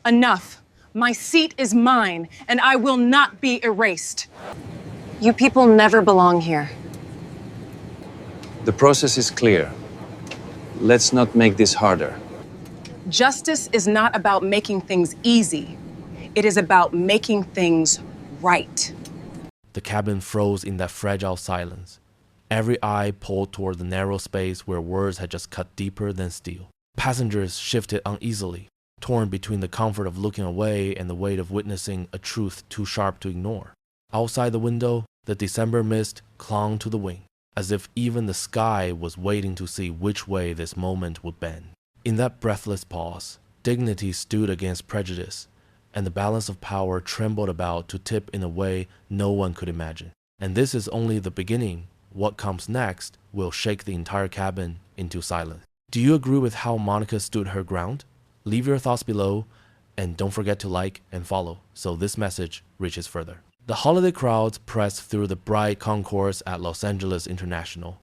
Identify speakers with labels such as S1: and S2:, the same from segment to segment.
S1: Enough. My seat is mine, and I will not be erased. You people never belong here.
S2: The process is clear. Let's not make this harder.
S1: Justice is not about making things easy. It is about making things right.
S3: The cabin froze in that fragile silence. Every eye pulled toward the narrow space where words had just cut deeper than steel. Passengers shifted uneasily, torn between the comfort of looking away and the weight of witnessing a truth too sharp to ignore. Outside the window, the December mist clung to the wing, as if even the sky was waiting to see which way this moment would bend. In that breathless pause, dignity stood against prejudice, and the balance of power trembled about to tip in a way no one could imagine. And this is only the beginning. What comes next will shake the entire cabin into silence. Do you agree with how Monica stood her ground? Leave your thoughts below, and don't forget to like and follow so this message reaches further. The holiday crowds pressed through the bright concourse at Los Angeles International.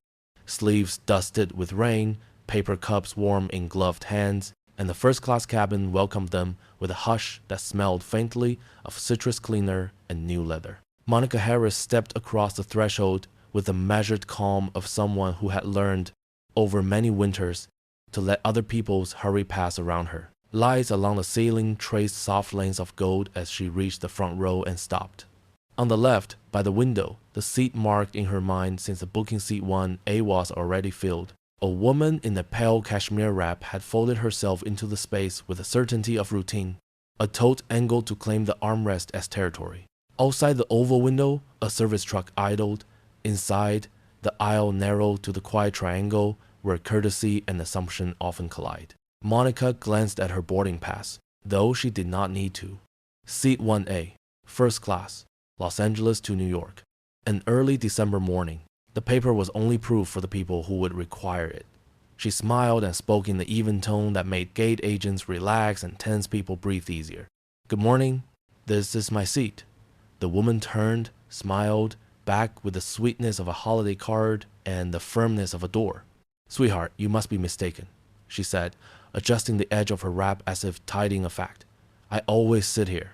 S3: Sleeves dusted with rain, paper cups warm in gloved hands, and the first-class cabin welcomed them with a hush that smelled faintly of citrus cleaner and new leather. Monica Harris stepped across the threshold with the measured calm of someone who had learned over many winters to let other people's hurry pass around her. Lights along the ceiling traced soft lanes of gold as she reached the front row and stopped. On the left, by the window, the seat marked in her mind since the booking seat 1A was already filled. A woman in a pale cashmere wrap had folded herself into the space with the certainty of routine. A tote angled to claim the armrest as territory. Outside the oval window, a service truck idled. Inside, the aisle narrowed to the quiet triangle where courtesy and assumption often collide. Monica glanced at her boarding pass, though she did not need to. Seat 1A, first class, Los Angeles to New York. An early December morning. The paper was only proof for the people who would require it. She smiled and spoke in the even tone that made gate agents relax and tense people breathe easier. Good morning. This is my seat. The woman turned, smiled, back with the sweetness of a holiday card and the firmness of a door. Sweetheart, you must be mistaken, she said, adjusting the edge of her wrap as if tidying a fact. I always sit here.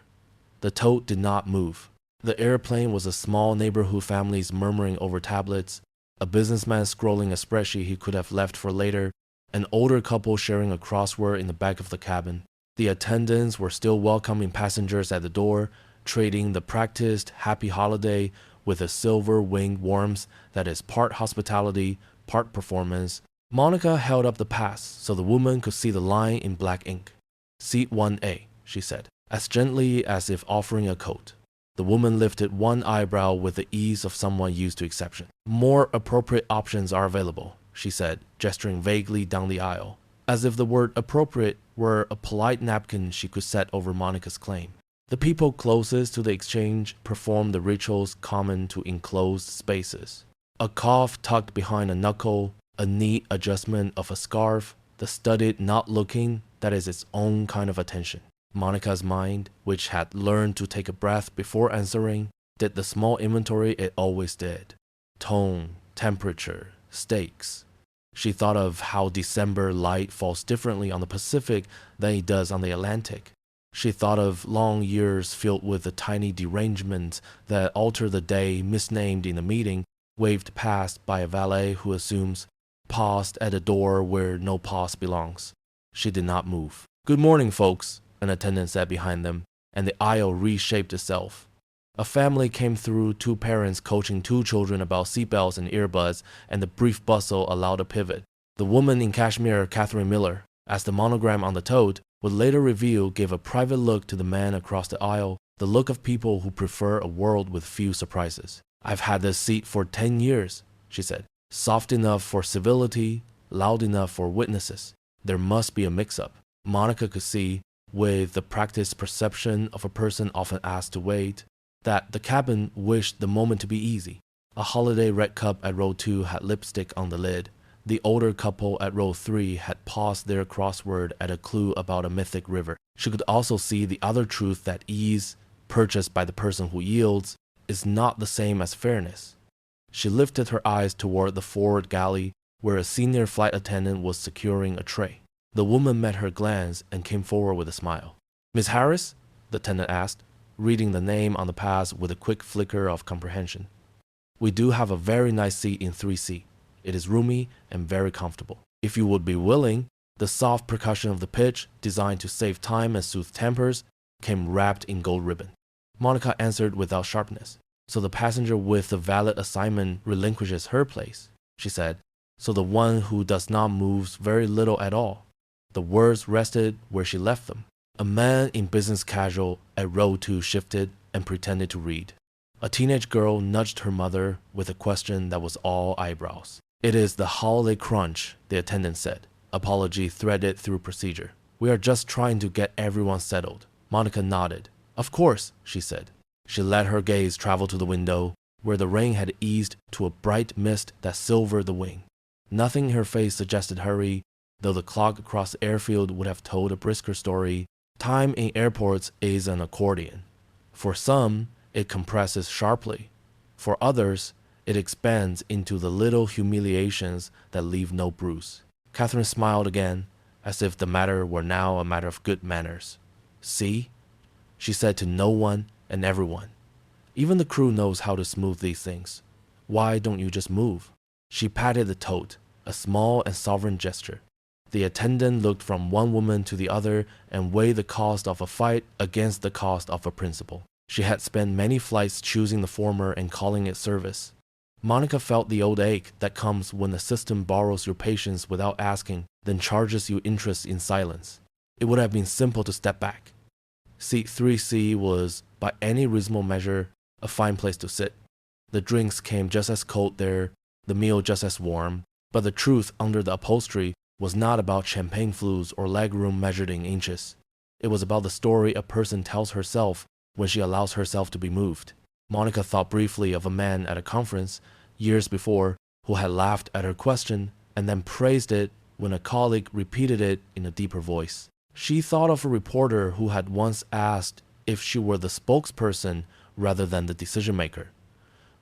S3: The tote did not move. The airplane was a small neighborhood families murmuring over tablets, a businessman scrolling a spreadsheet he could have left for later, an older couple sharing a crossword in the back of the cabin. The attendants were still welcoming passengers at the door, trading the practiced happy holiday with a silver-winged warmth that is part hospitality, part performance. Monica held up the pass so the woman could see the line in black ink. Seat 1A, she said, as gently as if offering a coat. The woman lifted one eyebrow with the ease of someone used to exception. More appropriate options are available, she said, gesturing vaguely down the aisle, as if the word appropriate were a polite napkin she could set over Monica's claim. The people closest to the exchange performed the rituals common to enclosed spaces. A cough tucked behind a knuckle, a neat adjustment of a scarf, the studied not looking that is its own kind of attention. Monica's mind, which had learned to take a breath before answering, did the small inventory it always did. Tone, temperature, stakes. She thought of how December light falls differently on the Pacific than it does on the Atlantic. She thought of long years filled with the tiny derangements that alter the day misnamed in a meeting, waved past by a valet who assumes, paused at a door where no pause belongs. She did not move. Good morning, folks, an attendant said behind them, and the aisle reshaped itself. A family came through, two parents coaching two children about seatbelts and earbuds, and the brief bustle allowed a pivot. The woman in cashmere, Catherine Miller, as the monogram on the tote would later reveal, gave a private look to the man across the aisle, the look of people who prefer a world with few surprises. I've had this seat for 10 years, she said, soft enough for civility, loud enough for witnesses. There must be a mix-up. Monica could see, with the practiced perception of a person often asked to wait, that the cabin wished the moment to be easy. A holiday red cup at row 2 had lipstick on the lid. The older couple at row 3 had paused their crossword at a clue about a mythic river. She could also see the other truth that ease, purchased by the person who yields, is not the same as fairness. She lifted her eyes toward the forward galley where a senior flight attendant was securing a tray. The woman met her glance and came forward with a smile. Miss Harris? The attendant asked, reading the name on the pass with a quick flicker of comprehension. We do have a very nice seat in 3C. It is roomy and very comfortable. If you would be willing, the soft percussion of the pitch, designed to save time and soothe tempers, came wrapped in gold ribbon. Monica answered without sharpness. So the passenger with the valid assignment relinquishes her place, she said. So the one who does not moves very little at all. The words rested where she left them. A man in business casual at row 2 shifted and pretended to read. A teenage girl nudged her mother with a question that was all eyebrows. It is the holiday crunch, the attendant said, apology threaded through procedure. We are just trying to get everyone settled. Monica nodded. Of course, she said. She let her gaze travel to the window, where the rain had eased to a bright mist that silvered the wing. Nothing in her face suggested hurry, though the clock across the airfield would have told a brisker story. Time in airports is an accordion. For some, it compresses sharply. For others, it expands into the little humiliations that leave no bruise. Catherine smiled again, as if the matter were now a matter of good manners. See? She said to no one and everyone. Even the crew knows how to smooth these things. Why don't you just move? She patted the tote, a small and sovereign gesture. The attendant looked from one woman to the other and weighed the cost of a fight against the cost of a principle. She had spent many flights choosing the former and calling it service. Monica felt the old ache that comes when the system borrows your patience without asking, then charges you interest in silence. It would have been simple to step back. Seat 3C was, by any reasonable measure, a fine place to sit. The drinks came just as cold there, the meal just as warm, but the truth under the upholstery was not about champagne flutes or legroom measured in inches. It was about the story a person tells herself when she allows herself to be moved. Monica thought briefly of a man at a conference, years before, who had laughed at her question and then praised it when a colleague repeated it in a deeper voice. She thought of a reporter who had once asked if she were the spokesperson rather than the decision-maker.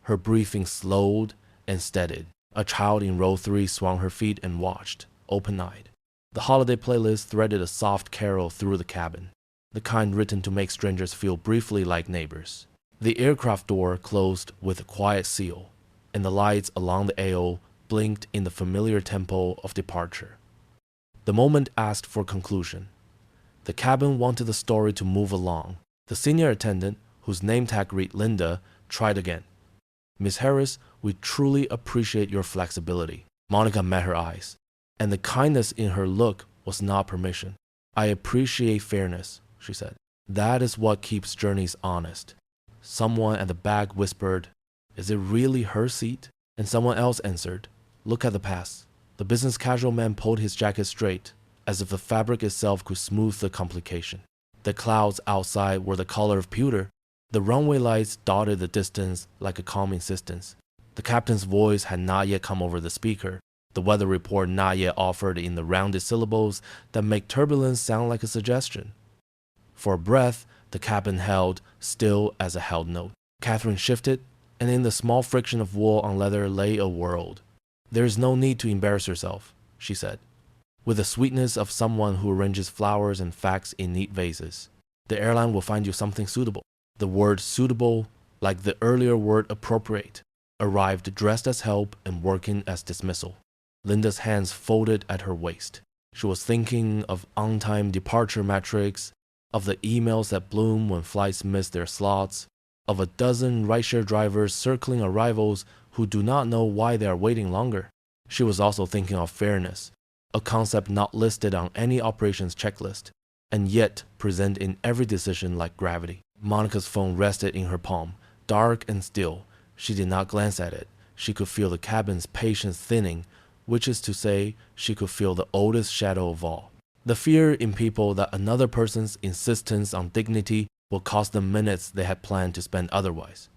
S3: Her breathing slowed and steadied. A child in row 3 swung her feet and watched, open-eyed. The holiday playlist threaded a soft carol through the cabin, the kind written to make strangers feel briefly like neighbors. The aircraft door closed with a quiet seal, and the lights along the aisle blinked in the familiar tempo of departure. The moment asked for conclusion. The cabin wanted the story to move along. The senior attendant, whose name tag read Linda, tried again. Miss Harris, we truly appreciate your flexibility. Monica met her eyes, and the kindness in her look was not permission. I appreciate fairness, she said. That is what keeps journeys honest. Someone at the back whispered, is it really her seat? And someone else answered, look at the pass. The business casual man pulled his jacket straight, as if the fabric itself could smooth the complication. The clouds outside were the color of pewter. The runway lights dotted the distance like a calm insistence. The captain's voice had not yet come over the speaker, the weather report not yet offered in the rounded syllables that make turbulence sound like a suggestion. For a breath, the cabin held, still as a held note. Catherine shifted, and in the small friction of wool on leather lay a world. There is no need to embarrass yourself, she said, with the sweetness of someone who arranges flowers and facts in neat vases. The airline will find you something suitable. The word suitable, like the earlier word appropriate, arrived dressed as help and working as dismissal. Linda's hands folded at her waist. She was thinking of on-time departure metrics, of the emails that bloom when flights miss their slots, of a dozen rideshare drivers circling arrivals who do not know why they are waiting longer. She was also thinking of fairness, a concept not listed on any operations checklist, and yet present in every decision like gravity. Monica's phone rested in her palm, dark and still. She did not glance at it. She could feel the cabin's patience thinning, which is to say, she could feel the oldest shadow of all. The fear in people that another person's insistence on dignity will cost them minutes they had planned to spend otherwise.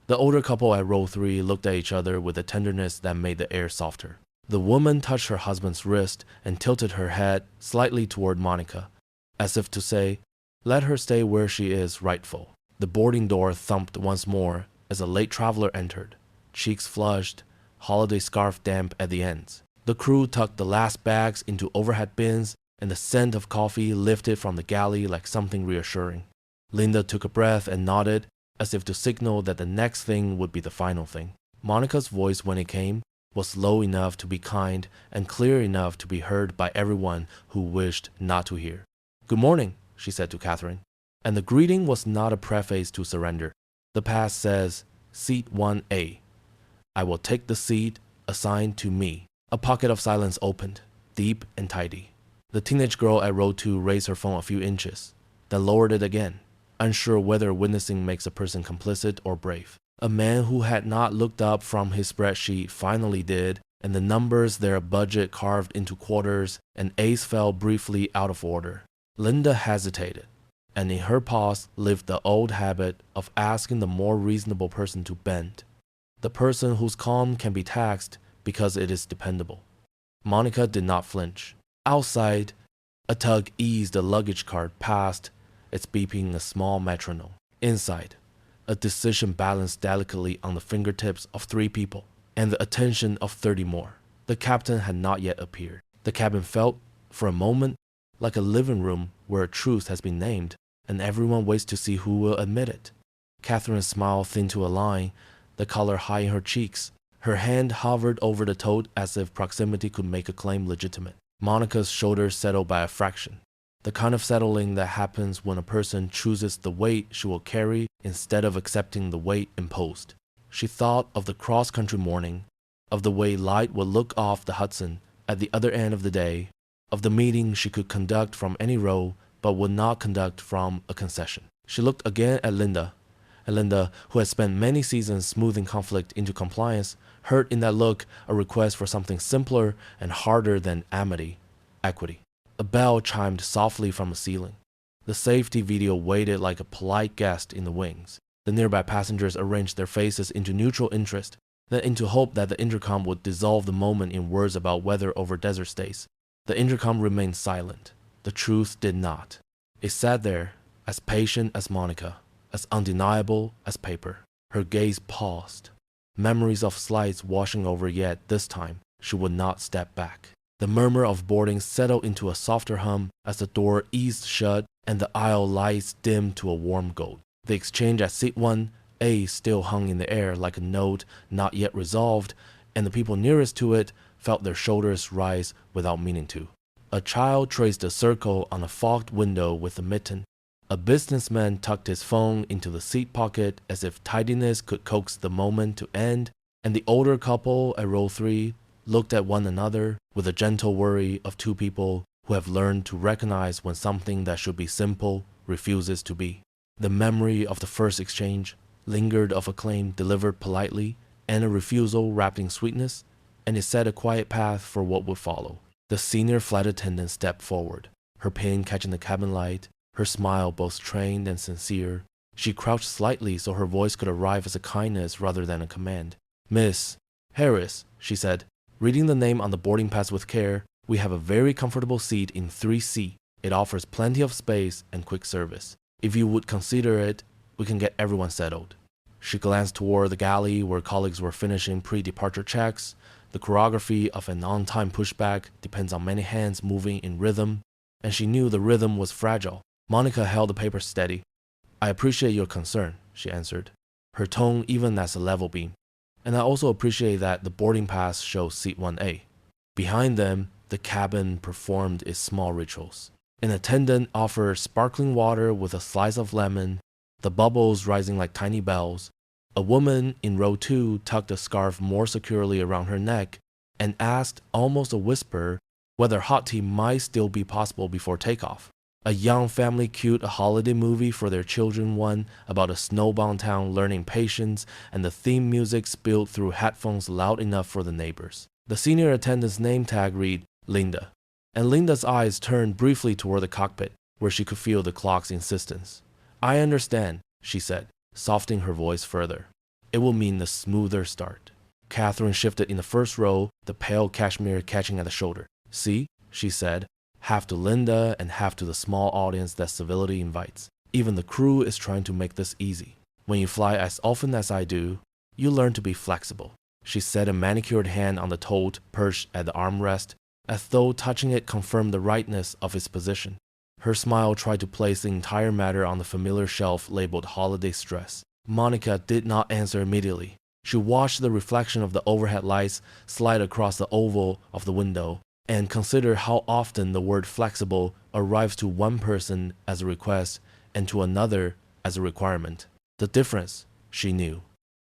S3: The older couple at row 3 looked at each other with a tenderness that made the air softer. The woman touched her husband's wrist and tilted her head slightly toward Monica, as if to say, let her stay where she is rightful. The boarding door thumped once more as a late traveler entered, cheeks flushed, holiday scarf damp at the ends. The crew tucked the last bags into overhead bins and the scent of coffee lifted from the galley like something reassuring. Linda took a breath and nodded, as if to signal that the next thing would be the final thing. Monica's voice, when it came, was low enough to be kind and clear enough to be heard by everyone who wished not to hear. "Good morning," she said to Catherine. And the greeting was not a preface to surrender. The pass says, "Seat 1A. I will take the seat assigned to me." A pocket of silence opened, deep and tidy. The teenage girl at row 2 raised her phone a few inches, then lowered it again, unsure whether witnessing makes a person complicit or brave. A man who had not looked up from his spreadsheet finally did, and the numbers their budget carved into quarters, and A's fell briefly out of order. Linda hesitated, and in her pause lived the old habit of asking the more reasonable person to bend, the person whose calm can be taxed because it is dependable. Monica did not flinch. Outside, a tug eased the luggage cart past, its beeping a small metronome. Inside, a decision balanced delicately on the fingertips of 3 people, and the attention of 30 more. The captain had not yet appeared. The cabin felt, for a moment, like a living room where a truth has been named, and everyone waits to see who will admit it. Catherine's smile thinned to a line, the color high in her cheeks. Her hand hovered over the tote as if proximity could make a claim legitimate. Monica's shoulders settled by a fraction, the kind of settling that happens when a person chooses the weight she will carry instead of accepting the weight imposed. She thought of the cross-country morning, of the way light would look off the Hudson at the other end of the day, of the meeting she could conduct from any row but would not conduct from a concession. She looked again at Linda, and Linda, who had spent many seasons smoothing conflict into compliance, heard in that look a request for something simpler and harder than amity, equity. A bell chimed softly from the ceiling. The safety video waited like a polite guest in the wings. The nearby passengers arranged their faces into neutral interest, then into hope that the intercom would dissolve the moment in words about weather over desert states. The intercom remained silent. The truth did not. It sat there, as patient as Monica, as undeniable as paper. Her gaze paused. Memories of slides washing over, yet this time she would not step back. The murmur of boarding settled into a softer hum as the door eased shut and the aisle lights dimmed to a warm gold. The exchange at seat 1A still hung in the air like a note not yet resolved, and the people nearest to it felt their shoulders rise without meaning to. A child traced a circle on a fogged window with a mitten. A businessman tucked his phone into the seat pocket as if tidiness could coax the moment to end, and the older couple at row 3 looked at one another with a gentle worry of 2 people who have learned to recognize when something that should be simple refuses to be. The memory of the first exchange lingered, of a claim delivered politely and a refusal wrapped in sweetness, and it set a quiet path for what would follow. The senior flight attendant stepped forward, her pin catching the cabin light, her smile both trained and sincere. She crouched slightly so her voice could arrive as a kindness rather than a command. "Miss Harris," she said, reading the name on the boarding pass with care, "we have a very comfortable seat in 3C. It offers plenty of space and quick service. If you would consider it, we can get everyone settled." She glanced toward the galley where colleagues were finishing pre-departure checks. The choreography of an on-time pushback depends on many hands moving in rhythm, and she knew the rhythm was fragile. Monica held the paper steady. "I appreciate your concern," she answered, her tone even as a level beam. "And I also appreciate that the boarding pass shows seat 1A. Behind them, the cabin performed its small rituals. An attendant offered sparkling water with a slice of lemon, the bubbles rising like tiny bells. A woman in row 2 tucked a scarf more securely around her neck and asked, almost a whisper, whether hot tea might still be possible before takeoff. A young family cued a holiday movie for their children, one about a snowbound town learning patience, and the theme music spilled through headphones loud enough for the neighbors. The senior attendant's name tag read Linda, and Linda's eyes turned briefly toward the cockpit, where she could feel the clock's insistence. "I understand," she said, softening her voice further. "It will mean a smoother start." Catherine shifted in the first row, the pale cashmere catching at the shoulder. "See," she said, half to Linda and half to the small audience that civility invites. "Even the crew is trying to make this easy. When you fly as often as I do, you learn to be flexible." She set a manicured hand on the tote perched at the armrest, as though touching it confirmed the rightness of its position. Her smile tried to place the entire matter on the familiar shelf labeled Holiday Stress. Monica did not answer immediately. She watched the reflection of the overhead lights slide across the oval of the window and considered how often the word flexible arrives to one person as a request and to another as a requirement. The difference, she knew,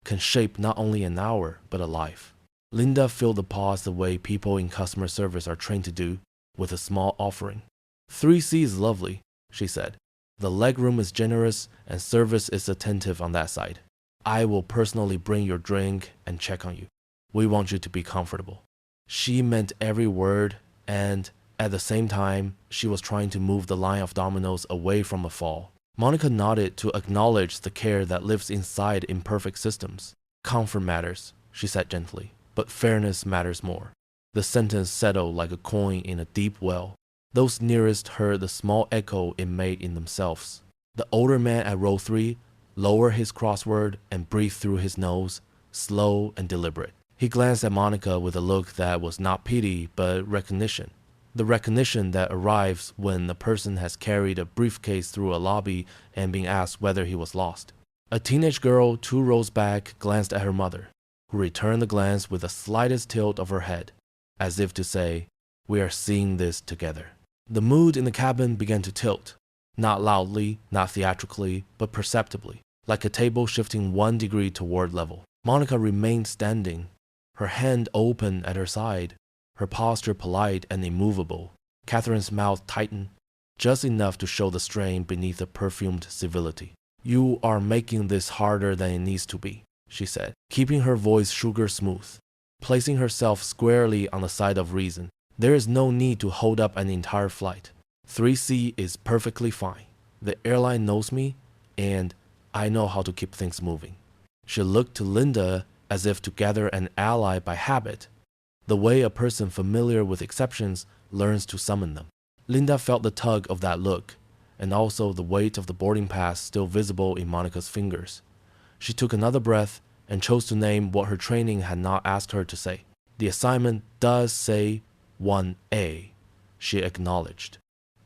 S3: can shape not only an hour but a life. Linda filled the pause the way people in customer service are trained to do, with a small offering. 3C is lovely, she said. The legroom is generous and service is attentive on that side. I will personally bring your drink and check on you. We want you to be comfortable. She meant every word, and at the same time, she was trying to move the line of dominoes away from a fall. Monica nodded to acknowledge the care that lives inside imperfect systems. Comfort matters, she said gently, but fairness matters more. The sentence settled like a coin in a deep well. Those nearest heard the small echo it made in themselves. The older man at row 3 lowered his crossword and breathed through his nose, slow and deliberate. He glanced at Monica with a look that was not pity but recognition. The recognition that arrives when a person has carried a briefcase through a lobby and being asked whether he was lost. A teenage girl 2 rows back glanced at her mother, who returned the glance with the slightest tilt of her head, as if to say, "We are seeing this together." The mood in the cabin began to tilt, not loudly, not theatrically, but perceptibly, like a table shifting 1 degree toward level. Monica remained standing, her hand open at her side, her posture polite and immovable. Catherine's mouth tightened, just enough to show the strain beneath the perfumed civility. "You are making this harder than it needs to be," she said, keeping her voice sugar smooth, placing herself squarely on the side of reason. "There is no need to hold up an entire flight. 3C is perfectly fine. The airline knows me, and I know how to keep things moving." She looked to Linda as if to gather an ally by habit, the way a person familiar with exceptions learns to summon them. Linda felt the tug of that look, and also the weight of the boarding pass still visible in Monica's fingers. She took another breath and chose to name what her training had not asked her to say. "The assignment does say 1A, she acknowledged.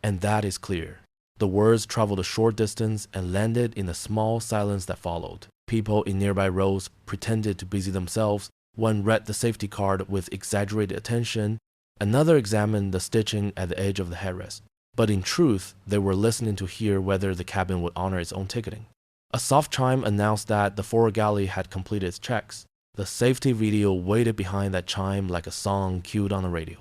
S3: "And that is clear." The words traveled a short distance and landed in the small silence that followed. People in nearby rows pretended to busy themselves. One read the safety card with exaggerated attention. Another examined the stitching at the edge of the headrest. But in truth, they were listening to hear whether the cabin would honor its own ticketing. A soft chime announced that the forward galley had completed its checks. The safety video waited behind that chime like a song cued on the radio.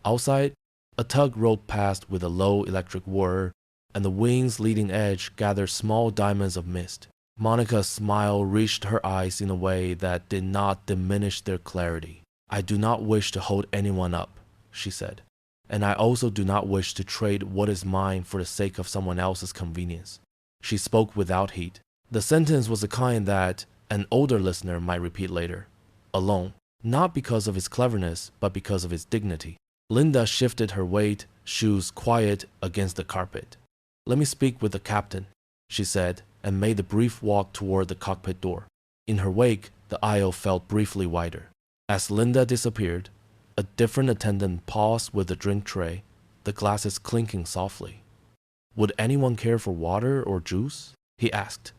S3: Outside, a tug rolled past with a low electric whir, and the wing's leading edge gathered small diamonds of mist. Monica's smile reached her eyes in a way that did not diminish their clarity. "I do not wish to hold anyone up," she said, "and I also do not wish to trade what is mine for the sake of someone else's convenience." She spoke without heat. The sentence was the kind that an older listener might repeat later, alone, not because of its cleverness, but because of its dignity. Linda shifted her weight, shoes quiet against the carpet. "Let me speak with the captain," she said, and made the brief walk toward the cockpit door. In her wake, the aisle felt briefly wider. As Linda disappeared, a different attendant paused with the drink tray, the glasses clinking softly. "Would anyone care for water or juice?" he asked,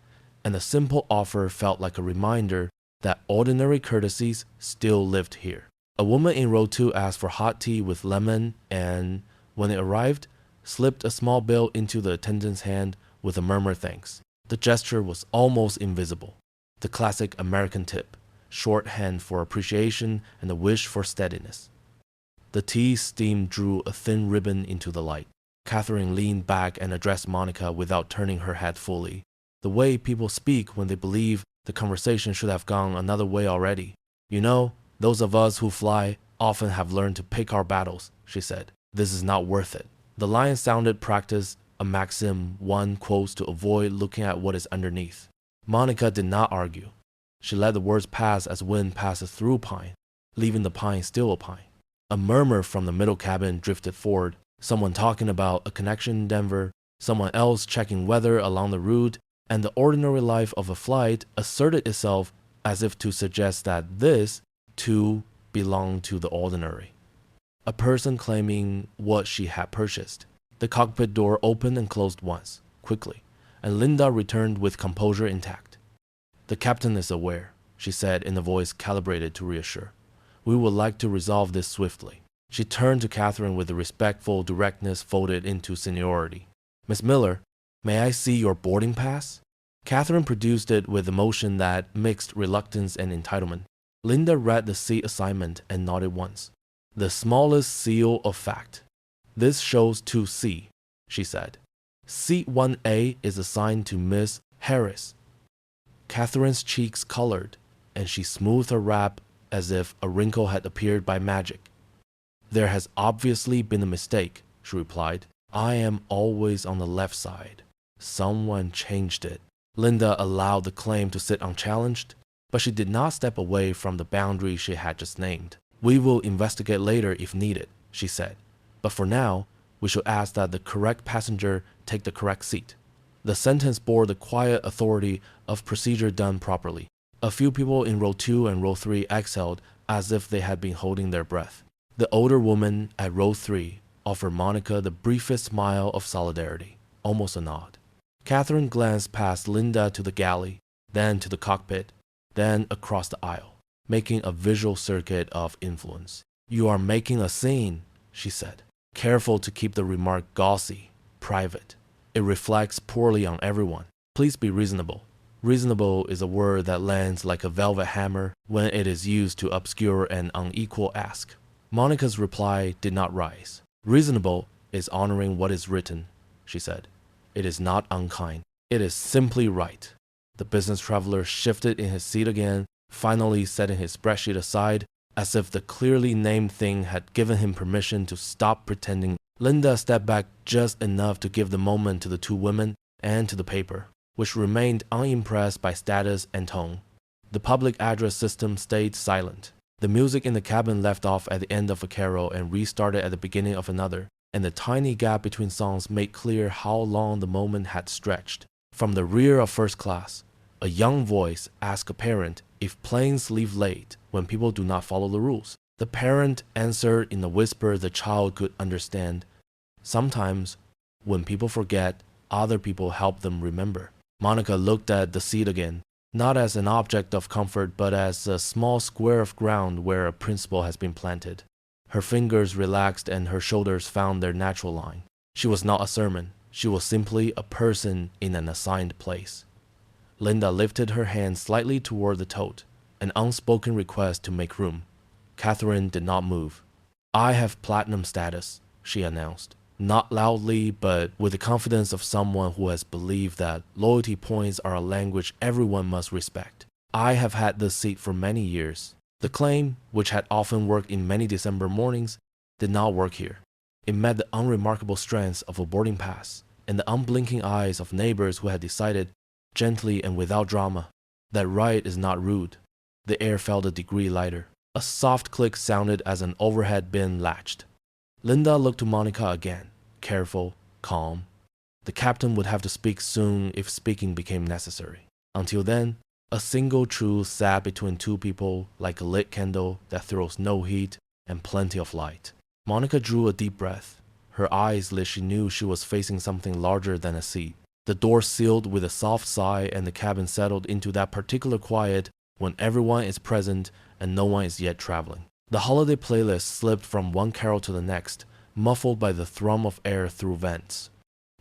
S3: and the simple offer felt like a reminder that ordinary courtesies still lived here. A woman in row 2 asked for hot tea with lemon and, when it arrived, slipped a small bill into the attendant's hand with a murmured thanks. The gesture was almost invisible. The classic American tip, shorthand for appreciation and a wish for steadiness. The tea steam drew a thin ribbon into the light. Catherine leaned back and addressed Monica without turning her head fully, the way people speak when they believe the conversation should have gone another way already. "You know, those of us who fly often have learned to pick our battles," she said. "This is not worth it." The line sounded practiced, a maxim one quotes to avoid looking at what is underneath. Monica did not argue. She let the words pass as wind passes through pine, leaving the pine still a pine. A murmur from the middle cabin drifted forward, someone talking about a connection in Denver, someone else checking weather along the route, and the ordinary life of a flight asserted itself as if to suggest that this, too, belonged to the ordinary. a person claiming what she had purchased. The cockpit door opened and closed once, quickly, and Linda returned with composure intact. "The captain is aware," she said in a voice calibrated to reassure. "We would like to resolve this swiftly." She turned to Catherine with a respectful directness folded into seniority. "Miss Miller, may I see your boarding pass?" Catherine produced it with emotion that mixed reluctance and entitlement. Linda read the seat assignment and nodded once. "The smallest seal of fact. This shows 2C," she said. "Seat 1A is assigned to Miss Harris." Catherine's cheeks colored, and she smoothed her wrap as if a wrinkle had appeared by magic. "There has obviously been a mistake," she replied. "I am always on the left side. Someone changed it." Linda allowed the claim to sit unchallenged, but she did not step away from the boundary she had just named. "We will investigate later if needed," she said. "But for now, we should ask that the correct passenger take the correct seat." The sentence bore the quiet authority of procedure done properly. A few people in row 2 and row 3 exhaled as if they had been holding their breath. The older woman at row 3 offered Monica the briefest smile of solidarity, almost a nod. Catherine glanced past Linda to the galley, then to the cockpit, then across the aisle, making a visual circuit of influence. "You are making a scene," she said, careful to keep the remark gauzy, private. "It reflects poorly on everyone. Please be reasonable." Reasonable is a word that lands like a velvet hammer when it is used to obscure an unequal ask. Monica's reply did not rise. "Reasonable is honoring what is written," she said. "It is not unkind. It is simply right." The business traveler shifted in his seat again, finally setting his spreadsheet aside, as if the clearly named thing had given him permission to stop pretending. Linda stepped back just enough to give the moment to the two women and to the paper, which remained unimpressed by status and tone. The public address system stayed silent. The music in the cabin left off at the end of a carol and restarted at the beginning of another, and the tiny gap between songs made clear how long the moment had stretched. From the rear of first class, a young voice asked a parent if planes leave late when people do not follow the rules. The parent answered in a whisper the child could understand. "Sometimes, when people forget, other people help them remember." Monica looked at the seat again, not as an object of comfort, but as a small square of ground where a principle has been planted. Her fingers relaxed and her shoulders found their natural line. She was not a sermon. She was simply a person in an assigned place. Linda lifted her hand slightly toward the tote, an unspoken request to make room. Catherine did not move. "I have platinum status," she announced. Not loudly, but with the confidence of someone who has believed that loyalty points are a language everyone must respect. "I have had this seat for many years." The claim, which had often worked in many December mornings, did not work here. It met the unremarkable strength of a boarding pass and the unblinking eyes of neighbors who had decided, gently and without drama, that right is not rude. The air felt a degree lighter. A soft click sounded as an overhead bin latched. Linda looked to Monica again, careful, calm. The captain would have to speak soon if speaking became necessary. Until then, a single truth sat between two people like a lit candle that throws no heat and plenty of light. Monica drew a deep breath. Her eyes lit. She knew she was facing something larger than a seat. The door sealed with a soft sigh and the cabin settled into that particular quiet when everyone is present and no one is yet traveling. The holiday playlist slipped from one carol to the next, muffled by the thrum of air through vents.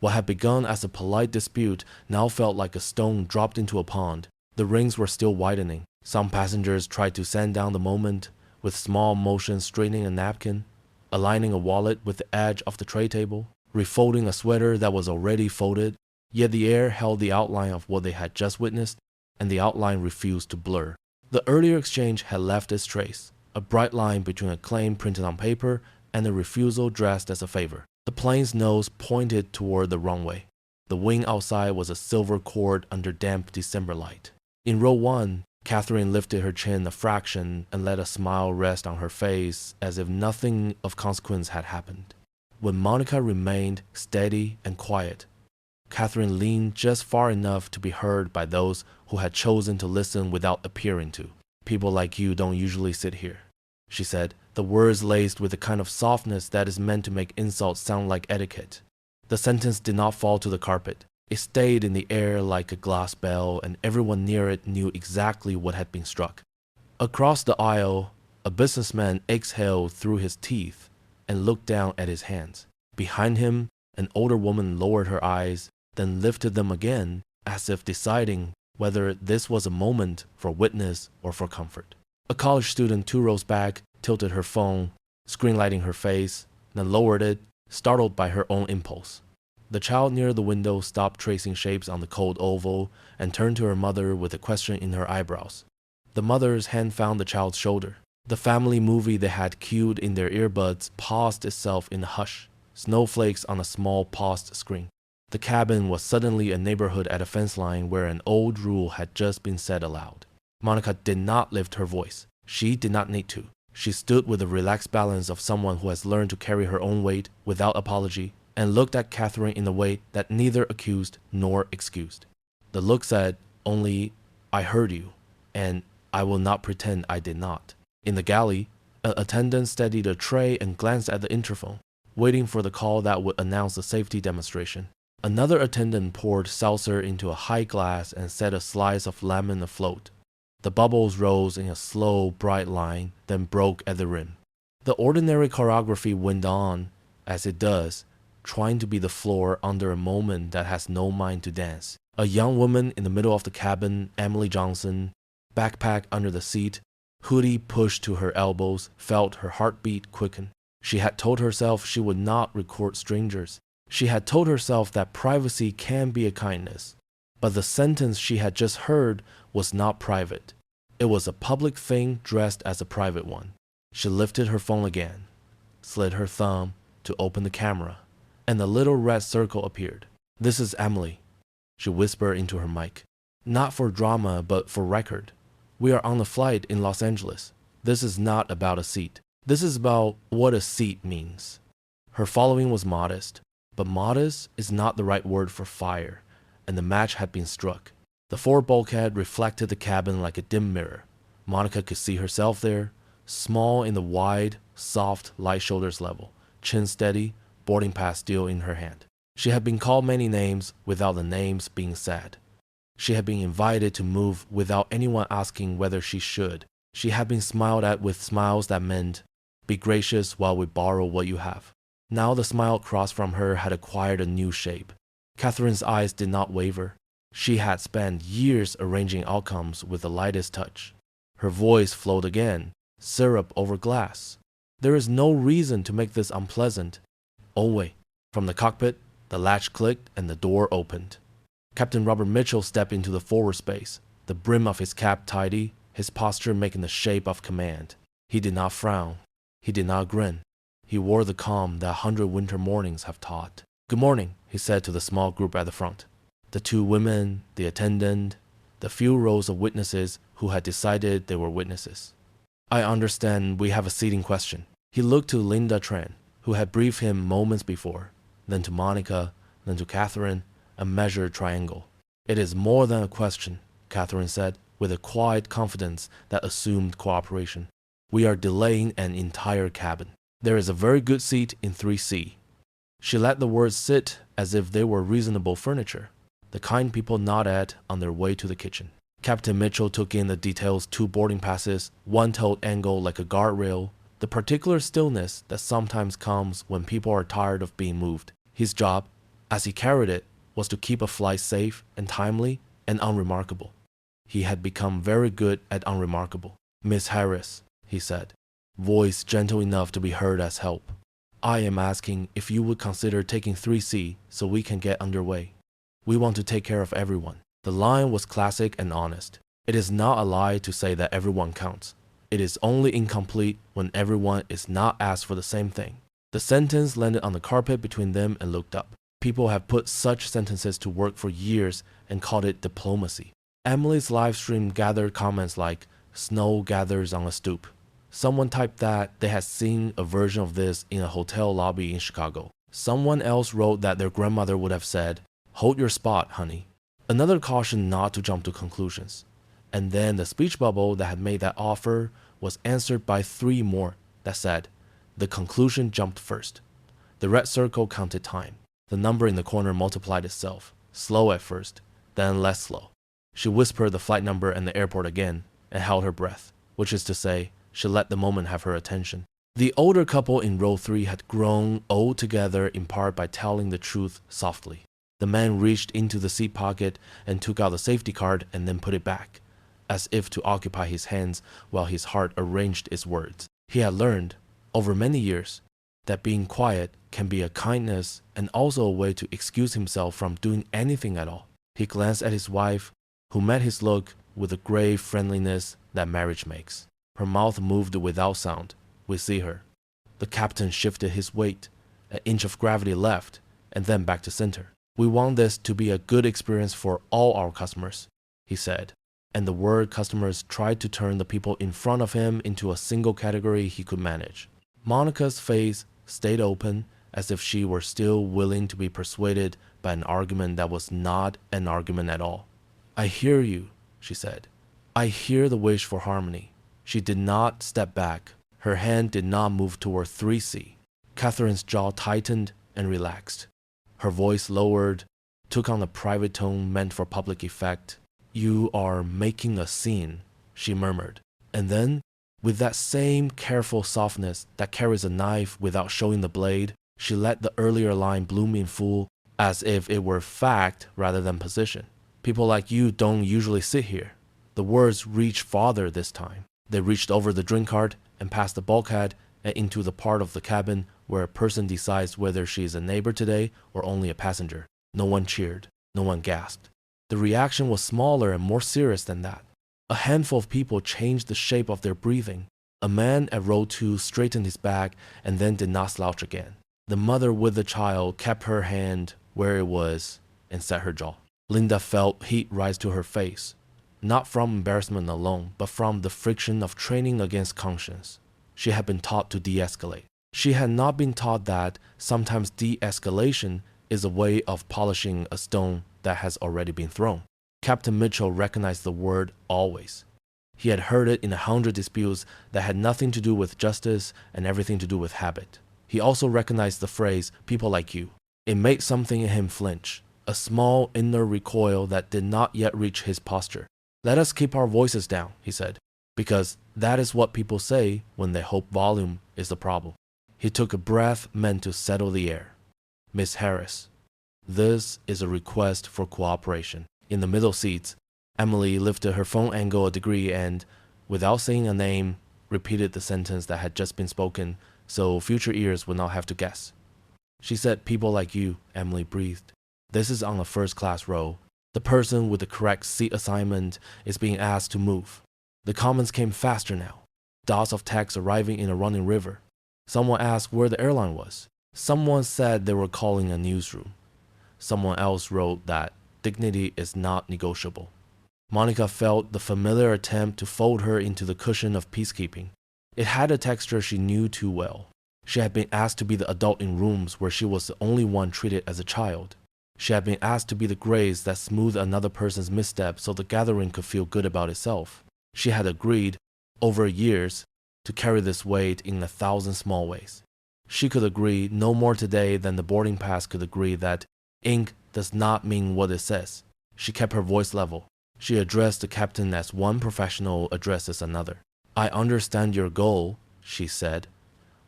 S3: What had begun as a polite dispute now felt like a stone dropped into a pond. The rings were still widening. Some passengers tried to sand down the moment, with small motions straightening a napkin, aligning a wallet with the edge of the tray table, refolding a sweater that was already folded, yet the air held the outline of what they had just witnessed, and the outline refused to blur. The earlier exchange had left its trace, a bright line between a claim printed on paper and a refusal dressed as a favor. The plane's nose pointed toward the runway. The wing outside was a silver cord under damp December light. In row 1, Catherine lifted her chin a fraction and let a smile rest on her face as if nothing of consequence had happened. When Monica remained steady and quiet, Catherine leaned just far enough to be heard by those who had chosen to listen without appearing to. "People like you don't usually sit here," she said, the words laced with the kind of softness that is meant to make insults sound like etiquette. The sentence did not fall to the carpet. It stayed in the air like a glass bell, and everyone near it knew exactly what had been struck. Across the aisle, a businessman exhaled through his teeth and looked down at his hands. Behind him, an older woman lowered her eyes, then lifted them again, as if deciding whether this was a moment for witness or for comfort. A college student 2 rows back tilted her phone, screen lighting her face, then lowered it, startled by her own impulse. The child near the window stopped tracing shapes on the cold oval and turned to her mother with a question in her eyebrows. The mother's hand found the child's shoulder. The family movie they had cued in their earbuds paused itself in a hush, snowflakes on a small paused screen. The cabin was suddenly a neighborhood at a fence line where an old rule had just been said aloud. Monica did not lift her voice. She did not need to. She stood with the relaxed balance of someone who has learned to carry her own weight without apology, and looked at Catherine in a way that neither accused nor excused. The look said only, "I heard you, and I will not pretend I did not." In the galley, an attendant steadied a tray and glanced at the interphone, waiting for the call that would announce the safety demonstration. Another attendant poured seltzer into a high glass and set a slice of lemon afloat. The bubbles rose in a slow, bright line, then broke at the rim. The ordinary choreography went on, as it does, trying to be the floor under a moment that has no mind to dance. A young woman in the middle of the cabin, Emily Johnson, backpack under the seat, hoodie pushed to her elbows, felt her heartbeat quicken. She had told herself she would not record strangers. She had told herself that privacy can be a kindness. But the sentence she had just heard was not private. It was a public thing dressed as a private one. She lifted her phone again, slid her thumb to open the camera, and a little red circle appeared. "This is Emily," she whispered into her mic. "Not for drama, but for record. We are on a flight in Los Angeles. This is not about a seat. This is about what a seat means." Her following was modest, but modest is not the right word for fire, and the match had been struck. The fore bulkhead reflected the cabin like a dim mirror. Monica could see herself there, small in the wide, soft, light shoulders level, chin steady, boarding pass still in her hand. She had been called many names without the names being said. She had been invited to move without anyone asking whether she should. She had been smiled at with smiles that meant, "Be gracious while we borrow what you have." Now the smile across from her had acquired a new shape. Catherine's eyes did not waver. She had spent years arranging outcomes with the lightest touch. Her voice flowed again, syrup over glass. "There is no reason to make this unpleasant." "Oh wait." From the cockpit, the latch clicked and the door opened. Captain Robert Mitchell stepped into the forward space, the brim of his cap tidy, his posture making the shape of command. He did not frown. He did not grin. He wore the calm that 100 winter mornings have taught. "Good morning," he said to the small group at the front. The 2 women, the attendant, the few rows of witnesses who had decided they were witnesses. "I understand we have a seating question." He looked to Linda Tran, who had briefed him moments before, then to Monica, then to Catherine, a measured triangle. "It is more than a question," Catherine said, with a quiet confidence that assumed cooperation. "We are delaying an entire cabin. There is a very good seat in 3C. She let the words sit as if they were reasonable furniture, the kind people nod at on their way to the kitchen. Captain Mitchell took in the details: 2 boarding passes, one tilt angle like a guardrail, the particular stillness that sometimes comes when people are tired of being moved. His job, as he carried it, was to keep a flight safe and timely and unremarkable. He had become very good at unremarkable. "Miss Harris," he said, voice gentle enough to be heard as help, "I am asking if you would consider taking 3C so we can get underway. We want to take care of everyone." The line was classic and honest. It is not a lie to say that everyone counts. It is only incomplete when everyone is not asked for the same thing. The sentence landed on the carpet between them and looked up. People have put such sentences to work for years and called it diplomacy. Emily's live stream gathered comments like, "Snow gathers on a stoop." Someone typed that they had seen a version of this in a hotel lobby in Chicago. Someone else wrote that their grandmother would have said, "Hold your spot, honey." Another cautioned not to jump to conclusions. And then the speech bubble that had made that offer was answered by 3 more that said, "The conclusion jumped first." The red circle counted time. The number in the corner multiplied itself, slow at first, then less slow. She whispered the flight number and the airport again, and held her breath, which is to say, she let the moment have her attention. The older couple in row 3 had grown old together in part by telling the truth softly. The man reached into the seat pocket and took out the safety card and then put it back, as if to occupy his hands while his heart arranged its words. He had learned, over many years, that being quiet can be a kindness and also a way to excuse himself from doing anything at all. He glanced at his wife, who met his look with the grave friendliness that marriage makes. Her mouth moved without sound. "We see her." The captain shifted his weight, an inch of gravity left, and then back to center. "We want this to be a good experience for all our customers," he said, and the word customers tried to turn the people in front of him into a single category he could manage. Monica's face stayed open, as if she were still willing to be persuaded by an argument that was not an argument at all. "I hear you," she said. "I hear the wish for harmony." She did not step back. Her hand did not move toward 3C. Catherine's jaw tightened and relaxed. Her voice lowered, took on a private tone meant for public effect. "You are making a scene," she murmured. And then, with that same careful softness that carries a knife without showing the blade, she let the earlier line bloom in full, as if it were fact rather than position. "People like you don't usually sit here." The words reached farther this time. They reached over the drink cart and past the bulkhead and into the part of the cabin where a person decides whether she is a neighbor today or only a passenger. No one cheered. No one gasped. The reaction was smaller and more serious than that. A handful of people changed the shape of their breathing. A man at row 2 straightened his back and then did not slouch again. The mother with the child kept her hand where it was and set her jaw. Linda felt heat rise to her face, not from embarrassment alone, but from the friction of training against conscience. She had been taught to de-escalate. She had not been taught that sometimes de-escalation is a way of polishing a stone that has already been thrown. Captain Mitchell recognized the word always. He had heard it in 100 disputes that had nothing to do with justice and everything to do with habit. He also recognized the phrase, "people like you." It made something in him flinch, a small inner recoil that did not yet reach his posture. "Let us keep our voices down," he said, "because that is what people say when they hope volume is the problem." He took a breath meant to settle the air. "Miss Harris, this is a request for cooperation." In the middle seats, Emily lifted her phone angle a degree and, without saying a name, repeated the sentence that had just been spoken so future ears would not have to guess. She said, "People like you," Emily breathed. "This is on a first-class row. The person with the correct seat assignment is being asked to move." The comments came faster now. Dots of text arriving in a running river. Someone asked where the airline was. Someone said they were calling a newsroom. Someone else wrote that dignity is not negotiable. Monica felt the familiar attempt to fold her into the cushion of peacekeeping. It had a texture she knew too well. She had been asked to be the adult in rooms where she was the only one treated as a child. She had been asked to be the grace that smoothed another person's misstep so the gathering could feel good about itself. She had agreed, over years, to carry this weight in 1,000 small ways. She could agree no more today than the boarding pass could agree that ink does not mean what it says. She kept her voice level. She addressed the captain as one professional addresses another. "I understand your goal," she said.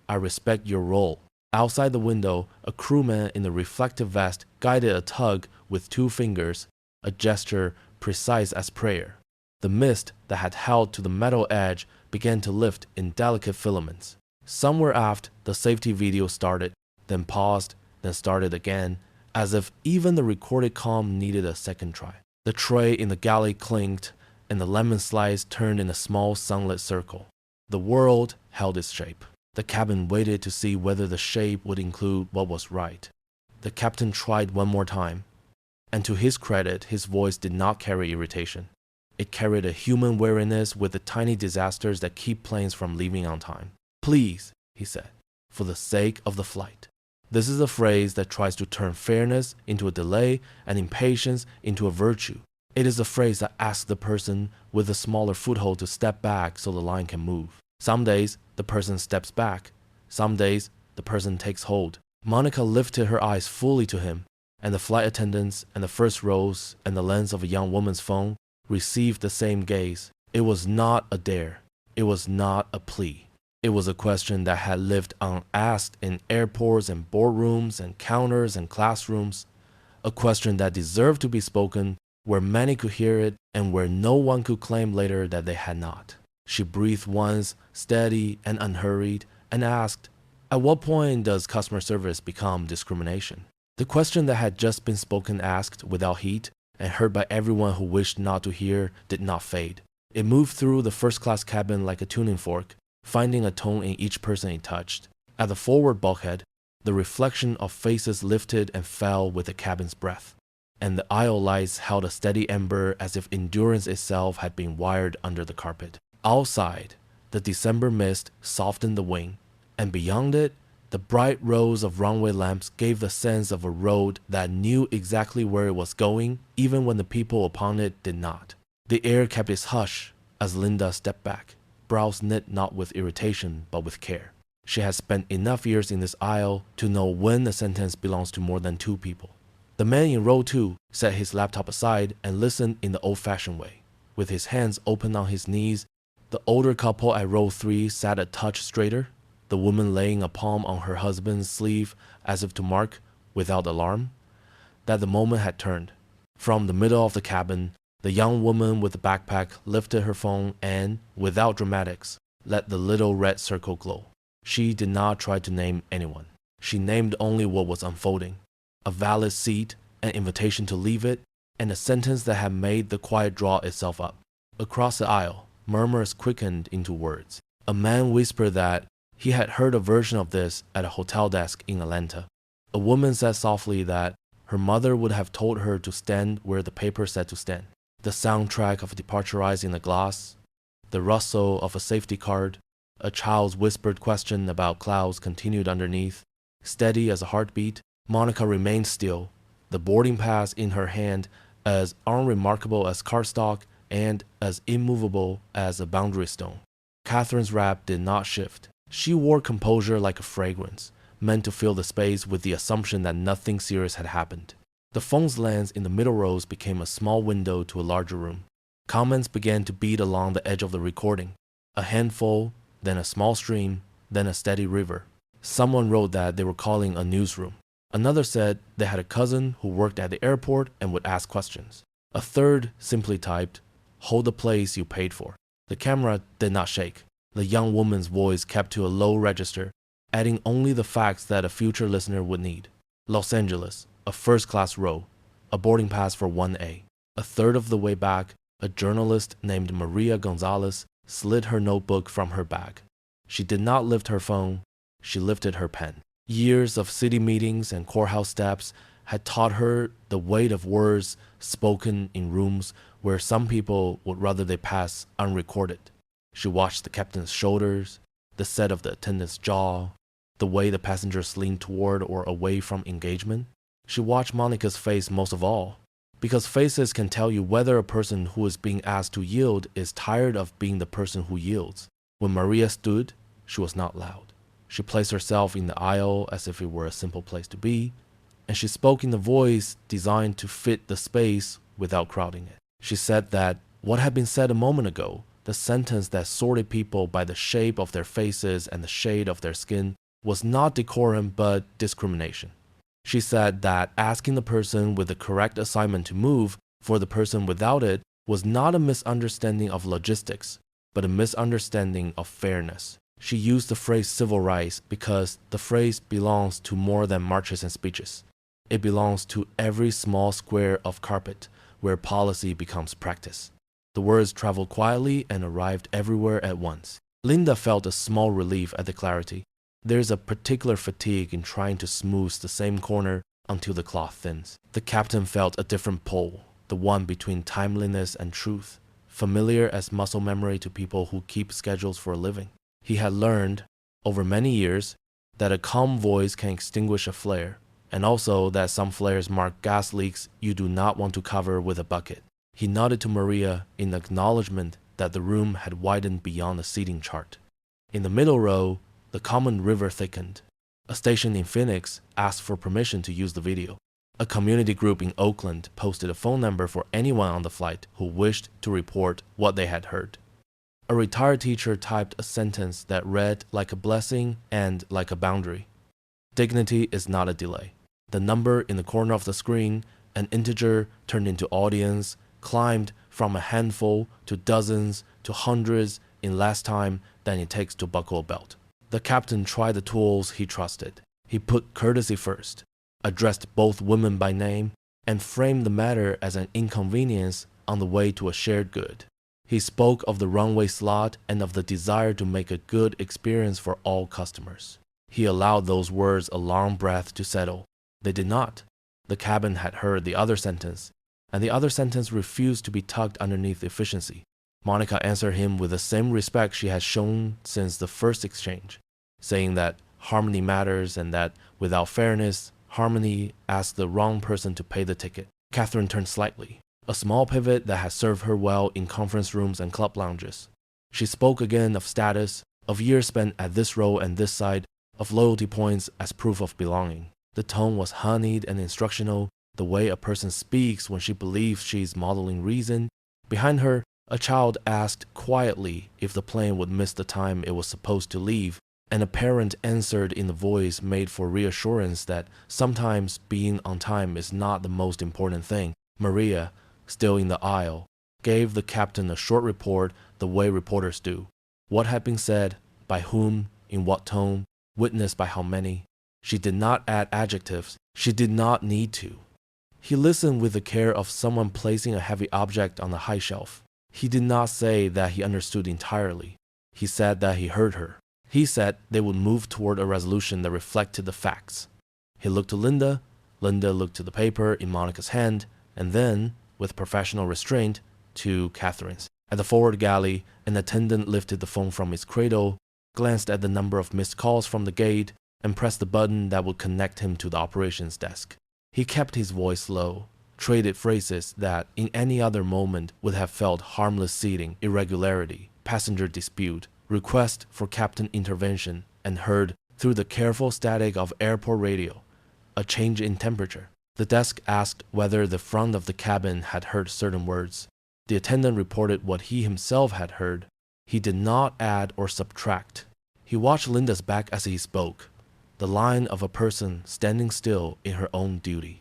S3: "I respect your role." Outside the window, a crewman in a reflective vest guided a tug with 2 fingers, a gesture precise as prayer. The mist that had held to the metal edge began to lift in delicate filaments. Somewhere aft, the safety video started, then paused, then started again, as if even the recorded calm needed a second try. The tray in the galley clinked, and the lemon slice turned in a small sunlit circle. The world held its shape. The cabin waited to see whether the shape would include what was right. The captain tried one more time, and to his credit, his voice did not carry irritation. It carried a human weariness with the tiny disasters that keep planes from leaving on time. "Please," he said, "for the sake of the flight." This is a phrase that tries to turn fairness into a delay and impatience into a virtue. It is a phrase that asks the person with a smaller foothold to step back so the line can move. Some days, the person steps back. Some days, the person takes hold. Monica lifted her eyes fully to him, and the flight attendants and the first rows and the lens of a young woman's phone received the same gaze. It was not a dare. It was not a plea. It was a question that had lived unasked in airports and boardrooms and counters and classrooms. A question that deserved to be spoken where many could hear it and where no one could claim later that they had not. She breathed once, steady and unhurried, and asked, "At what point does customer service become discrimination?" The question that had just been spoken, asked without heat, and heard by everyone who wished not to hear, did not fade. It moved through the first-class cabin like a tuning fork, finding a tone in each person it touched. At the forward bulkhead, the reflection of faces lifted and fell with the cabin's breath, and the aisle lights held a steady ember as if endurance itself had been wired under the carpet. Outside, the December mist softened the wing, and beyond it, the bright rows of runway lamps gave the sense of a road that knew exactly where it was going, even when the people upon it did not. The air kept its hush as Linda stepped back, brows knit not with irritation but with care. She had spent enough years in this aisle to know when a sentence belongs to more than two people. The man in row 2 set his laptop aside and listened in the old-fashioned way. With his hands open on his knees, the older couple at row 3 sat a touch straighter, the woman laying a palm on her husband's sleeve as if to mark, without alarm, that the moment had turned. From the middle of the cabin, the young woman with the backpack lifted her phone and, without dramatics, let the little red circle glow. She did not try to name anyone. She named only what was unfolding. A valid seat, an invitation to leave it, and a sentence that had made the quiet draw itself up. Across the aisle, murmurs quickened into words. A man whispered that he had heard a version of this at a hotel desk in Atlanta. A woman said softly that her mother would have told her to stand where the paper said to stand. The soundtrack of departure eyes in the glass, the rustle of a safety card, a child's whispered question about clouds continued underneath. Steady as a heartbeat, Monica remained still, the boarding pass in her hand, as unremarkable as cardstock and as immovable as a boundary stone. Catherine's wrap did not shift. She wore composure like a fragrance, meant to fill the space with the assumption that nothing serious had happened. The phone's lens in the middle rows became a small window to a larger room. Comments began to beat along the edge of the recording. A handful, then a small stream, then a steady river. Someone wrote that they were calling a newsroom. Another said they had a cousin who worked at the airport and would ask questions. A third simply typed, "Hold the place you paid for." The camera did not shake. The young woman's voice kept to a low register, adding only the facts that a future listener would need. Los Angeles, a first-class row, a boarding pass for 1A. A third of the way back, a journalist named Maria Gonzalez slid her notebook from her bag. She did not lift her phone, she lifted her pen. Years of city meetings and courthouse steps had taught her the weight of words spoken in rooms where some people would rather they pass unrecorded. She watched the captain's shoulders, the set of the attendant's jaw, the way the passengers leaned toward or away from engagement. She watched Monica's face most of all, because faces can tell you whether a person who is being asked to yield is tired of being the person who yields. When Maria stood, she was not loud. She placed herself in the aisle as if it were a simple place to be, and she spoke in a voice designed to fit the space without crowding it. She said that what had been said a moment ago, the sentence that sorted people by the shape of their faces and the shade of their skin, was not decorum but discrimination. She said that asking the person with the correct assignment to move for the person without it was not a misunderstanding of logistics, but a misunderstanding of fairness. She used the phrase civil rights because the phrase belongs to more than marches and speeches. It belongs to every small square of carpet where policy becomes practice. The words traveled quietly and arrived everywhere at once. Linda felt a small relief at the clarity. There's a particular fatigue in trying to smooth the same corner until the cloth thins. The captain felt a different pull, the one between timeliness and truth, familiar as muscle memory to people who keep schedules for a living. He had learned, over many years, that a calm voice can extinguish a flare, and also that some flares mark gas leaks you do not want to cover with a bucket. He nodded to Maria in acknowledgement that the room had widened beyond the seating chart. In the middle row, the common river thickened. A station in Phoenix asked for permission to use the video. A community group in Oakland posted a phone number for anyone on the flight who wished to report what they had heard. A retired teacher typed a sentence that read like a blessing and like a boundary. Dignity is not a delay. The number in the corner of the screen, an integer turned into audience, climbed from a handful to dozens to hundreds in less time than it takes to buckle a belt. The captain tried the tools he trusted. He put courtesy first, addressed both women by name, and framed the matter as an inconvenience on the way to a shared good. He spoke of the runway slot and of the desire to make a good experience for all customers. He allowed those words a long breath to settle. They did not. The cabin had heard the other sentence, and the other sentence refused to be tucked underneath efficiency. Monica answered him with the same respect she had shown since the first exchange, saying that harmony matters and that without fairness, harmony asked the wrong person to pay the ticket. Catherine turned slightly, a small pivot that had served her well in conference rooms and club lounges. She spoke again of status, of years spent at this row and this side, of loyalty points as proof of belonging. The tone was honeyed and instructional, the way a person speaks when she believes she is modeling reason. Behind her, a child asked quietly if the plane would miss the time it was supposed to leave, and a parent answered in a voice made for reassurance that sometimes being on time is not the most important thing. Maria, still in the aisle, gave the captain a short report the way reporters do. What had been said, by whom, in what tone, witnessed by how many. She did not add adjectives. She did not need to. He listened with the care of someone placing a heavy object on a high shelf. He did not say that he understood entirely. He said that he heard her. He said they would move toward a resolution that reflected the facts. He looked to Linda. Linda looked to the paper in Monica's hand, and then, with professional restraint, to Catherine's. At the forward galley, an attendant lifted the phone from its cradle, glanced at the number of missed calls from the gate, and pressed the button that would connect him to the operations desk. He kept his voice low, traded phrases that in any other moment would have felt harmless seating, irregularity, passenger dispute, request for captain intervention, and heard, through the careful static of airport radio, a change in temperature. The desk asked whether the front of the cabin had heard certain words. The attendant reported what he himself had heard. He did not add or subtract. He watched Linda's back as he spoke, the line of a person standing still in her own duty.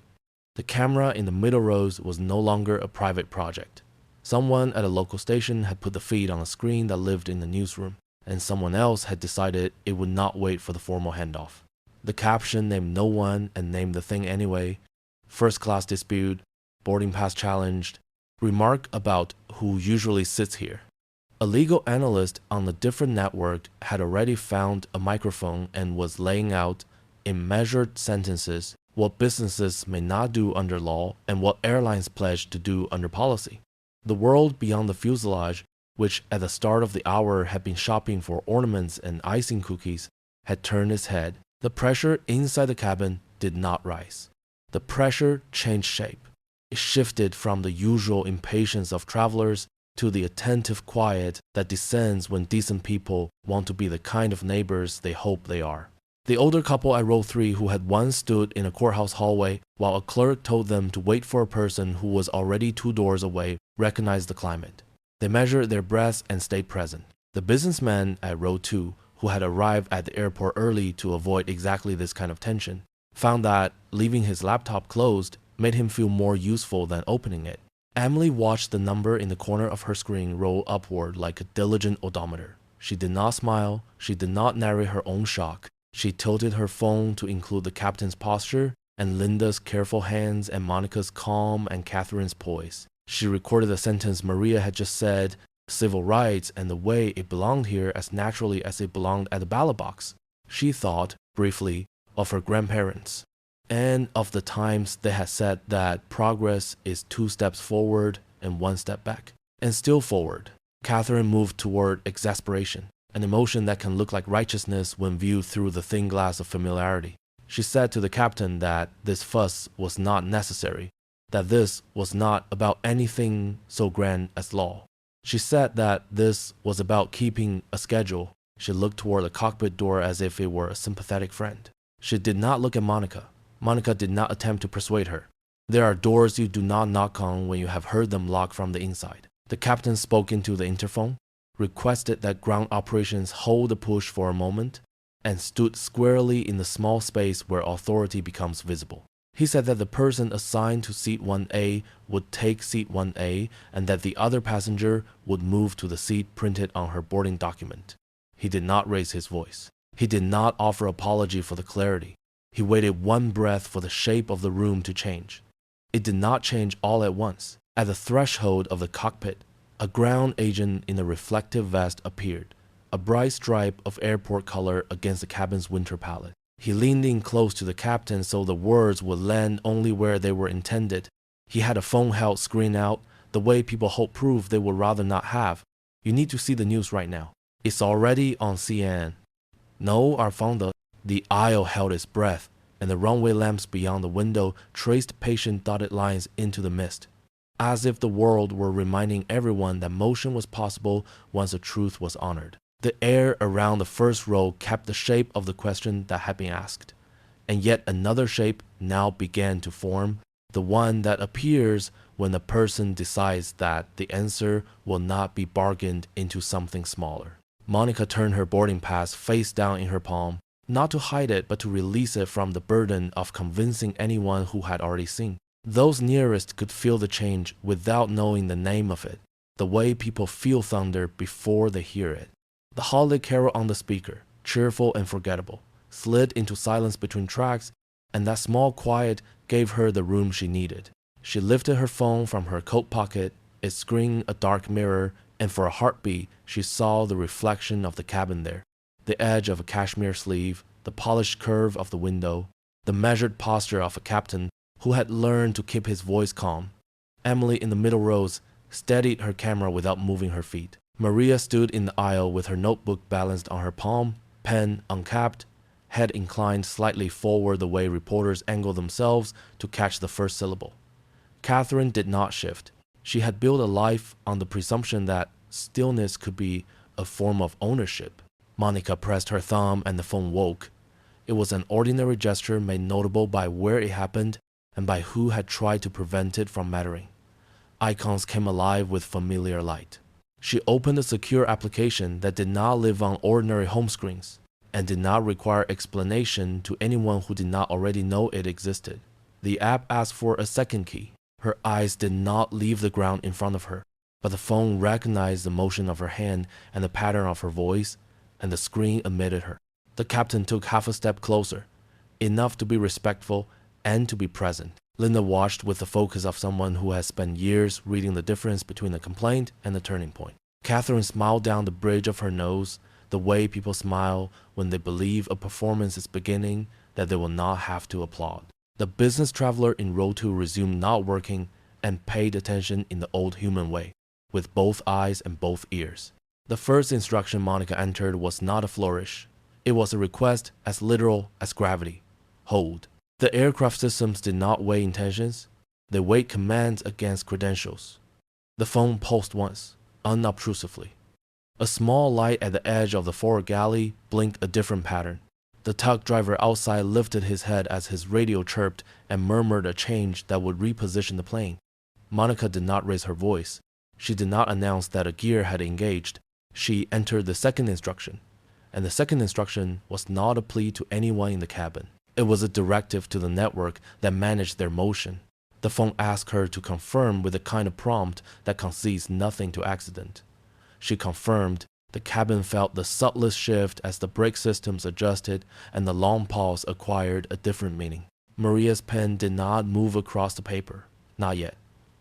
S3: The camera in the middle rows was no longer a private project. Someone at a local station had put the feed on a screen that lived in the newsroom, and someone else had decided it would not wait for the formal handoff. The caption named no one and named the thing anyway. First class dispute, boarding pass challenged, remark about who usually sits here. A legal analyst on a different network had already found a microphone and was laying out, in measured sentences, what businesses may not do under law and what airlines pledge to do under policy. The world beyond the fuselage, which at the start of the hour had been shopping for ornaments and icing cookies, had turned its head. The pressure inside the cabin did not rise. The pressure changed shape. It shifted from the usual impatience of travelers to the attentive quiet that descends when decent people want to be the kind of neighbors they hope they are. The older couple at row 3 who had once stood in a courthouse hallway while a clerk told them to wait for a person who was already 2 doors away recognized the climate. They measured their breaths and stayed present. The businessman at row 2, who had arrived at the airport early to avoid exactly this kind of tension, found that leaving his laptop closed made him feel more useful than opening it. Emily watched the number in the corner of her screen roll upward like a diligent odometer. She did not smile. She did not narrate her own shock. She tilted her phone to include the captain's posture and Linda's careful hands and Monica's calm and Catherine's poise. She recorded the sentence Maria had just said, civil rights and the way it belonged here as naturally as it belonged at the ballot box. She thought, briefly, of her grandparents, and of the times they had said that progress is 2 steps forward and 1 step back, and still forward. Catherine moved toward exasperation, an emotion that can look like righteousness when viewed through the thin glass of familiarity. She said to the captain that this fuss was not necessary, that this was not about anything so grand as law. She said that this was about keeping a schedule. She looked toward the cockpit door as if it were a sympathetic friend. She did not look at Monica. Monica did not attempt to persuade her. There are doors you do not knock on when you have heard them locked from the inside. The captain spoke into the interphone, requested that ground operations hold the push for a moment, and stood squarely in the small space where authority becomes visible. He said that the person assigned to seat 1A would take seat 1A and that the other passenger would move to the seat printed on her boarding document. He did not raise his voice. He did not offer apology for the clarity. He waited one breath for the shape of the room to change. It did not change all at once. At the threshold of the cockpit, a ground agent in a reflective vest appeared, a bright stripe of airport color against the cabin's winter palette. He leaned in close to the captain so the words would land only where they were intended. He had a phone held screen out, the way people hold proof they would rather not have. You need to see the news right now. It's already on CNN. No, our founder. The aisle held its breath, and the runway lamps beyond the window traced patient dotted lines into the mist, as if the world were reminding everyone that motion was possible once the truth was honored. The air around the first row kept the shape of the question that had been asked, and yet another shape now began to form, the one that appears when a person decides that the answer will not be bargained into something smaller. Monica turned her boarding pass face down in her palm, not to hide it but to release it from the burden of convincing anyone who had already seen. Those nearest could feel the change without knowing the name of it, the way people feel thunder before they hear it. The holiday carol on the speaker, cheerful and forgettable, slid into silence between tracks, and that small quiet gave her the room she needed. She lifted her phone from her coat pocket, its screen a dark mirror, and for a heartbeat she saw the reflection of the cabin there, the edge of a cashmere sleeve, the polished curve of the window, the measured posture of a captain who had learned to keep his voice calm. Emily in the middle rows steadied her camera without moving her feet. Maria stood in the aisle with her notebook balanced on her palm, pen uncapped, head inclined slightly forward the way reporters angle themselves to catch the first syllable. Catherine did not shift. She had built a life on the presumption that stillness could be a form of ownership. Monica pressed her thumb and the phone woke. It was an ordinary gesture made notable by where it happened and by who had tried to prevent it from mattering. Icons came alive with familiar light. She opened a secure application that did not live on ordinary home screens and did not require explanation to anyone who did not already know it existed. The app asked for a second key. Her eyes did not leave the ground in front of her, but the phone recognized the motion of her hand and the pattern of her voice, and the screen admitted her. The captain took half a step closer, enough to be respectful and to be present. Linda watched with the focus of someone who has spent years reading the difference between a complaint and a turning point. Catherine smiled down the bridge of her nose, the way people smile when they believe a performance is beginning that they will not have to applaud. The business traveler in row 2 resumed not working and paid attention in the old human way, with both eyes and both ears. The first instruction Monica entered was not a flourish. It was a request as literal as gravity. Hold. The aircraft systems did not weigh intentions. They weighed commands against credentials. The phone pulsed once, unobtrusively. A small light at the edge of the forward galley blinked a different pattern. The tug driver outside lifted his head as his radio chirped and murmured a change that would reposition the plane. Monica did not raise her voice. She did not announce that a gear had engaged. She entered the second instruction, and the second instruction was not a plea to anyone in the cabin. It was a directive to the network that managed their motion. The phone asked her to confirm with the kind of prompt that concedes nothing to accident. She confirmed. The cabin felt the subtlest shift as the brake systems adjusted and the long pause acquired a different meaning. Maria's pen did not move across the paper. Not yet.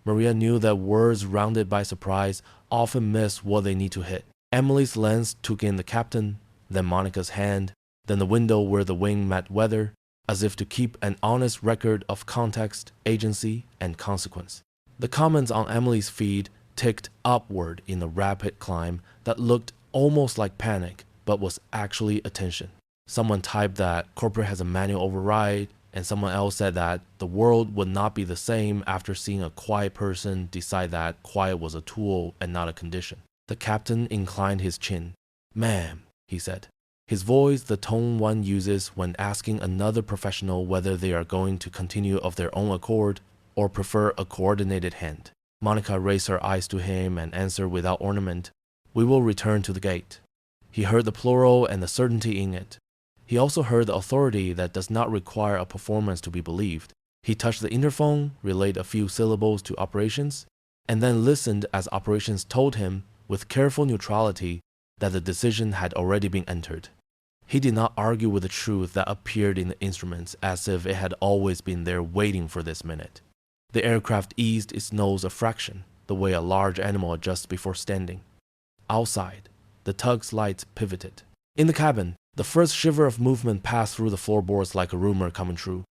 S3: Maria knew that words rounded by surprise often miss what they need to hit. Emily's lens took in the captain, then Monica's hand, then the window where the wing met weather, as if to keep an honest record of context, agency, and consequence. The comments on Emily's feed ticked upward in a rapid climb that looked almost like panic, but was actually attention. Someone typed that corporate has a manual override, and someone else said that the world would not be the same after seeing a quiet person decide that quiet was a tool and not a condition. The captain inclined his chin. Ma'am, he said. His voice, the tone one uses when asking another professional whether they are going to continue of their own accord or prefer a coordinated hand. Monica raised her eyes to him and answered without ornament, "We will return to the gate." He heard the plural and the certainty in it. He also heard the authority that does not require a performance to be believed. He touched the interphone, relayed a few syllables to operations, and then listened as operations told him, with careful neutrality, that the decision had already been entered. He did not argue with the truth that appeared in the instruments as if it had always been there waiting for this minute. The aircraft eased its nose a fraction, the way a large animal adjusts before standing. Outside, the tug's lights pivoted. In the cabin, the first shiver of movement passed through the floorboards like a rumor coming true.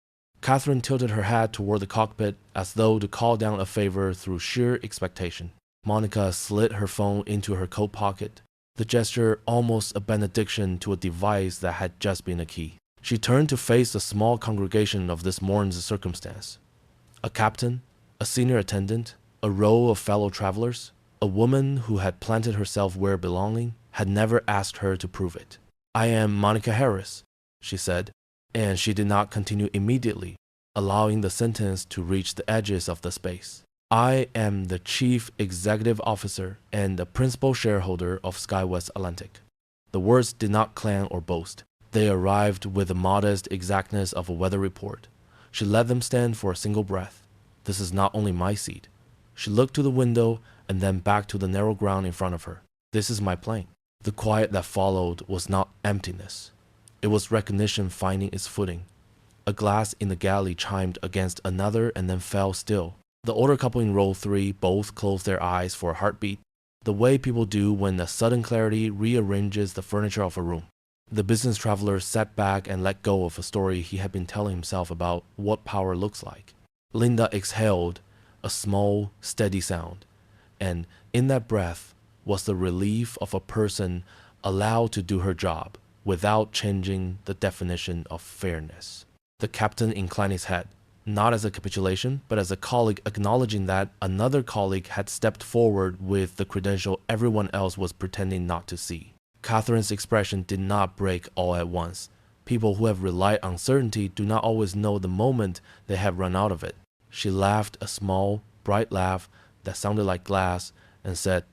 S3: Catherine tilted her head toward the cockpit as though to call down a favor through sheer expectation. Monica slid her phone into her coat pocket, the gesture almost a benediction to a device that had just been a key. She turned to face the small congregation of this morning's circumstance. A captain, a senior attendant, a row of fellow travelers, a woman who had planted herself where belonging, had never asked her to prove it. "I am Monica Harris," she said, and she did not continue immediately, allowing the sentence to reach the edges of the space. "I am the Chief Executive Officer and the principal shareholder of SkyWest Atlantic." The words did not clang or boast. They arrived with the modest exactness of a weather report. She let them stand for a single breath. "This is not only my seat." She looked to the window and then back to the narrow ground in front of her. "This is my plane." The quiet that followed was not emptiness. It was recognition finding its footing. A glass in the galley chimed against another and then fell still. The older couple in row 3 both closed their eyes for a heartbeat, the way people do when a sudden clarity rearranges the furniture of a room. The business traveler sat back and let go of a story he had been telling himself about what power looks like. Linda exhaled, a small, steady sound, and in that breath was the relief of a person allowed to do her job without changing the definition of fairness. The captain inclined his head, not as a capitulation, but as a colleague acknowledging that another colleague had stepped forward with the credential everyone else was pretending not to see. Catherine's expression did not break all at once. People who have relied on certainty do not always know the moment they have run out of it. She laughed a small, bright laugh that sounded like glass and said,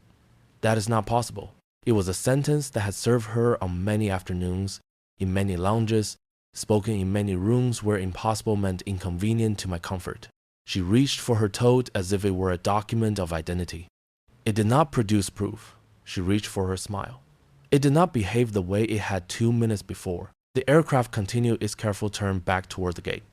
S3: "That is not possible." It was a sentence that had served her on many afternoons, in many lounges, spoken in many rooms where impossible meant inconvenient to my comfort. She reached for her tote as if it were a document of identity. It did not produce proof. She reached for her smile. It did not behave the way it had 2 minutes before. The aircraft continued its careful turn back toward the gate.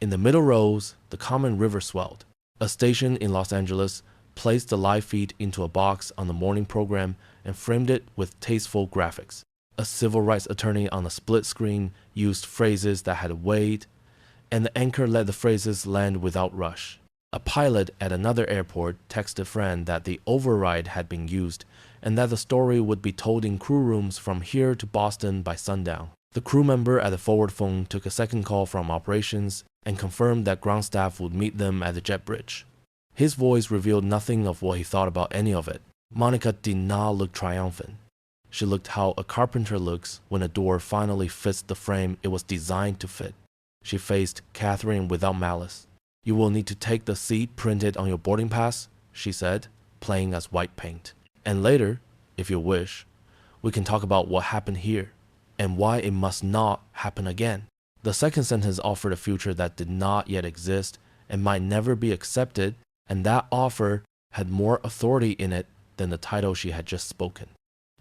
S3: In the middle rows, the common river swelled. A station in Los Angeles placed the live feed into a box on the morning program and framed it with tasteful graphics. A civil rights attorney on a split screen used phrases that had weight, and the anchor let the phrases land without rush. A pilot at another airport texted a friend that the override had been used and that the story would be told in crew rooms from here to Boston by sundown. The crew member at the forward phone took a second call from operations and confirmed that ground staff would meet them at the jet bridge. His voice revealed nothing of what he thought about any of it. Monica did not look triumphant. She looked how a carpenter looks when a door finally fits the frame it was designed to fit. She faced Catherine without malice. "You will need to take the seat printed on your boarding pass," she said, playing as white paint. "And later, if you wish, we can talk about what happened here and why it must not happen again." The second sentence offered a future that did not yet exist and might never be accepted, and that offer had more authority in it than the title she had just spoken.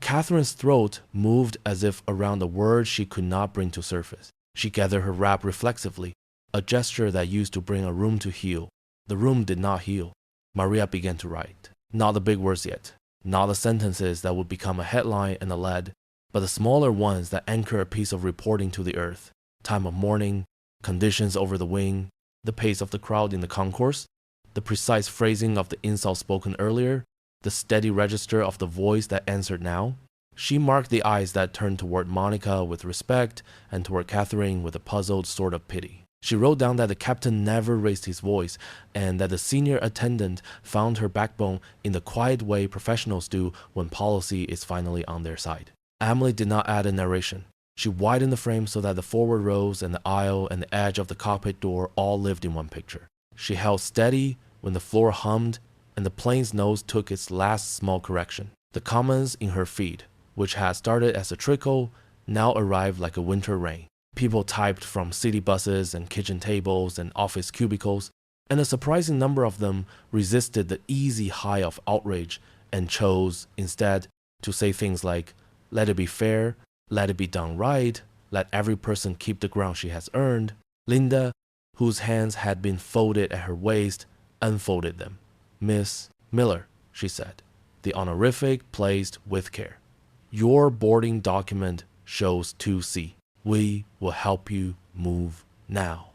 S3: Catherine's throat moved as if around the words she could not bring to surface. She gathered her wrap reflexively, a gesture that used to bring a room to heal. The room did not heal. Maria began to write. Not the big words yet, not the sentences that would become a headline and a lead, but the smaller ones that anchor a piece of reporting to the earth. Time of morning, conditions over the wing, the pace of the crowd in the concourse, the precise phrasing of the insult spoken earlier, the steady register of the voice that answered now. She marked the eyes that turned toward Monica with respect and toward Catherine with a puzzled sort of pity. She wrote down that the captain never raised his voice and that the senior attendant found her backbone in the quiet way professionals do when policy is finally on their side. Emily did not add a narration. She widened the frame so that the forward rows and the aisle and the edge of the cockpit door all lived in one picture. She held steady when the floor hummed and the plane's nose took its last small correction. The comments in her feed, which had started as a trickle, now arrived like a winter rain. People typed from city buses and kitchen tables and office cubicles, and a surprising number of them resisted the easy high of outrage and chose, instead, to say things like, "Let it be fair, let it be done right, let every person keep the ground she has earned." Linda, whose hands had been folded at her waist, unfolded them. "Miss Miller," she said, the honorific placed with care. "Your boarding document shows 2C. We will help you move now."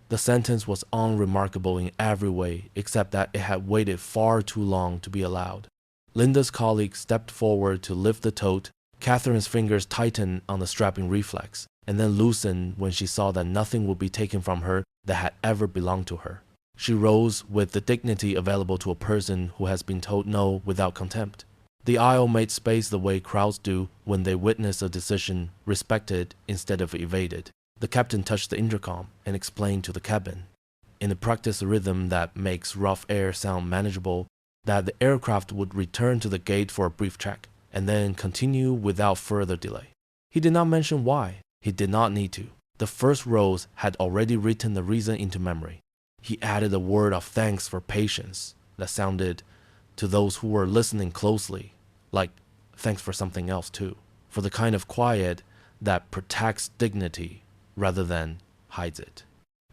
S3: The sentence was unremarkable in every way except that it had waited far too long to be allowed. Linda's colleague stepped forward to lift the tote. Catherine's fingers tightened on the strapping reflex, and then loosened when she saw that nothing would be taken from her that had ever belonged to her. She rose with the dignity available to a person who has been told no without contempt. The aisle made space the way crowds do when they witness a decision respected instead of evaded. The captain touched the intercom and explained to the cabin, in a practiced rhythm that makes rough air sound manageable, that the aircraft would return to the gate for a brief check, and then continue without further delay. He did not mention why. He did not need to. The first rows had already written the reason into memory. He added a word of thanks for patience that sounded, to those who were listening closely, like thanks for something else too, for the kind of quiet that protects dignity rather than hides it.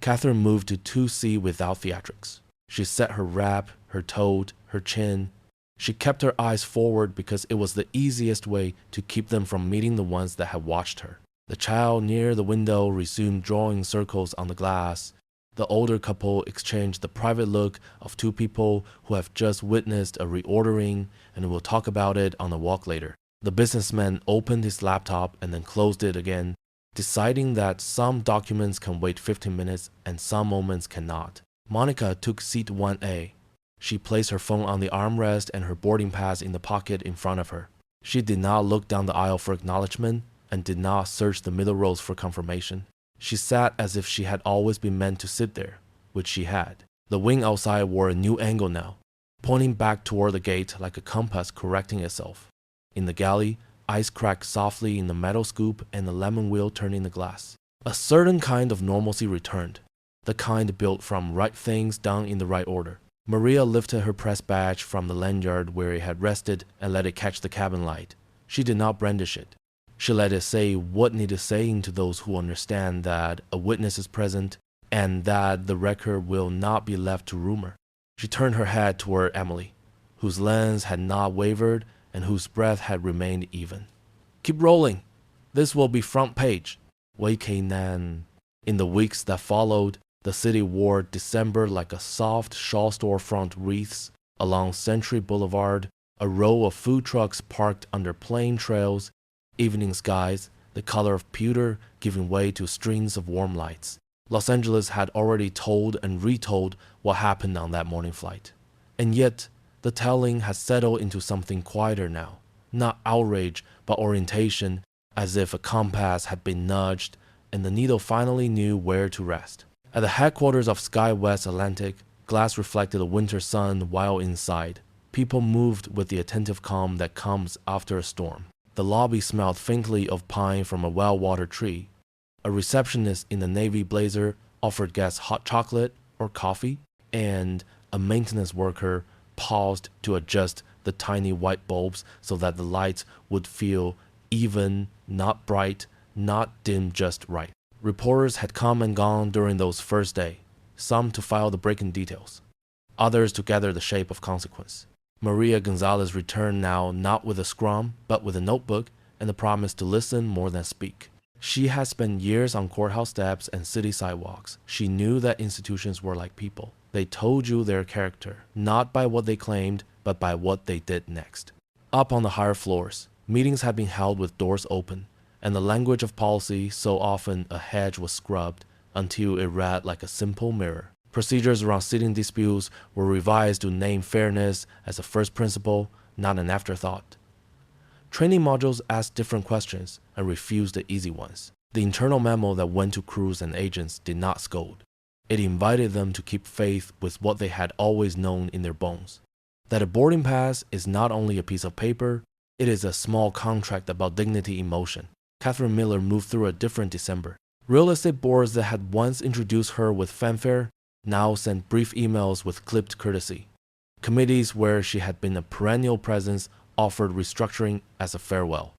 S3: Catherine moved to 2C without theatrics. She set her wrap, her tote, her chin. She kept her eyes forward because it was the easiest way to keep them from meeting the ones that had watched her. The child near the window resumed drawing circles on the glass. The older couple exchanged the private look of two people who have just witnessed a reordering and will talk about it on the walk later. The businessman opened his laptop and then closed it again, deciding that some documents can wait 15 minutes and some moments cannot. Monica took seat 1A. She placed her phone on the armrest and her boarding pass in the pocket in front of her. She did not look down the aisle for acknowledgement and did not search the middle rows for confirmation. She sat as if she had always been meant to sit there, which she had. The wing outside wore a new angle now, pointing back toward the gate like a compass correcting itself. In the galley, ice cracked softly in the metal scoop and the lemon wheel turning the glass. A certain kind of normalcy returned, the kind built from right things done in the right order. Maria lifted her press badge from the lanyard where it had rested and let it catch the cabin light. She did not brandish it. She let it say what needed saying to those who understand that a witness is present and that the record will not be left to rumor. She turned her head toward Emily, whose lens had not wavered and whose breath had remained even. "Keep rolling. This will be front page." Wei Nan. In the weeks that followed, the city wore December like a soft shawl storefront wreaths along Century Boulevard, a row of food trucks parked under plain trails, evening skies, the color of pewter giving way to strings of warm lights. Los Angeles had already told and retold what happened on that morning flight. And yet, the telling had settled into something quieter now. Not outrage, but orientation, as if a compass had been nudged and the needle finally knew where to rest. At the headquarters of SkyWest Atlantic, glass reflected the winter sun while inside. People moved with the attentive calm that comes after a storm. The lobby smelled faintly of pine from a well-watered tree. A receptionist in a navy blazer offered guests hot chocolate or coffee, and a maintenance worker paused to adjust the tiny white bulbs so that the lights would feel even, not bright, not dim just right. Reporters had come and gone during those first days, some to file the breaking details, others to gather the shape of consequence. Maria Gonzalez returned now not with a scrum, but with a notebook and the promise to listen more than speak. She had spent years on courthouse steps and city sidewalks. She knew that institutions were like people. They told you their character, not by what they claimed, but by what they did next. Up on the higher floors, meetings had been held with doors open, and the language of policy, so often a hedge was scrubbed until it read like a simple mirror. Procedures around sitting disputes were revised to name fairness as a first principle, not an afterthought. Training modules asked different questions and refused the easy ones. The internal memo that went to crews and agents did not scold. It invited them to keep faith with what they had always known in their bones. That a boarding pass is not only a piece of paper, it is a small contract about dignity in motion. Catherine Miller moved through a different December. Real estate boards that had once introduced her with fanfare now sent brief emails with clipped courtesy. Committees where she had been a perennial presence offered restructuring as a farewell.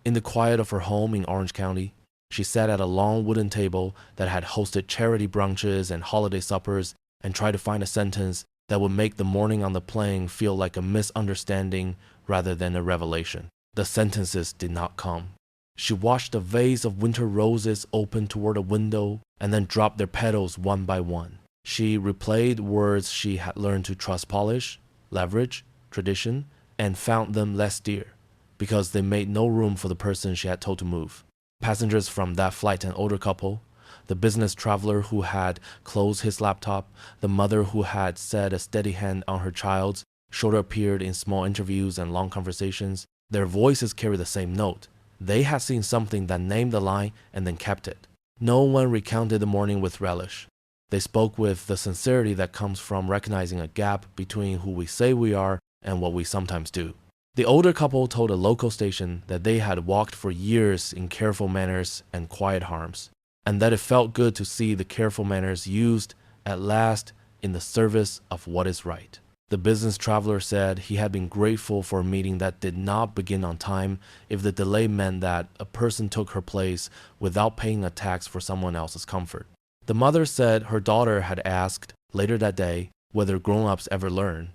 S3: In the quiet of her home in Orange County, she sat at a long wooden table that had hosted charity brunches and holiday suppers and tried to find a sentence that would make the morning on the plane feel like a misunderstanding rather than a revelation. The sentences did not come. She watched a vase of winter roses open toward a window and then drop their petals one by one. She replayed words she had learned to trust polish, leverage, tradition, and found them less dear because they made no room for the person she had told to move. Passengers from that flight, an older couple, the business traveler who had closed his laptop, the mother who had set a steady hand on her child's, shoulder appeared in small interviews and long conversations. Their voices carried the same note. They had seen something that named the line and then kept it. No one recounted the morning with relish. They spoke with the sincerity that comes from recognizing a gap between who we say we are and what we sometimes do. The older couple told a local station that they had walked for years in careful manners and quiet harms, and that it felt good to see the careful manners used at last in the service of what is right. The business traveler said he had been grateful for a meeting that did not begin on time if the delay meant that a person took her place without paying a tax for someone else's comfort. The mother said her daughter had asked later that day whether grown-ups ever learn,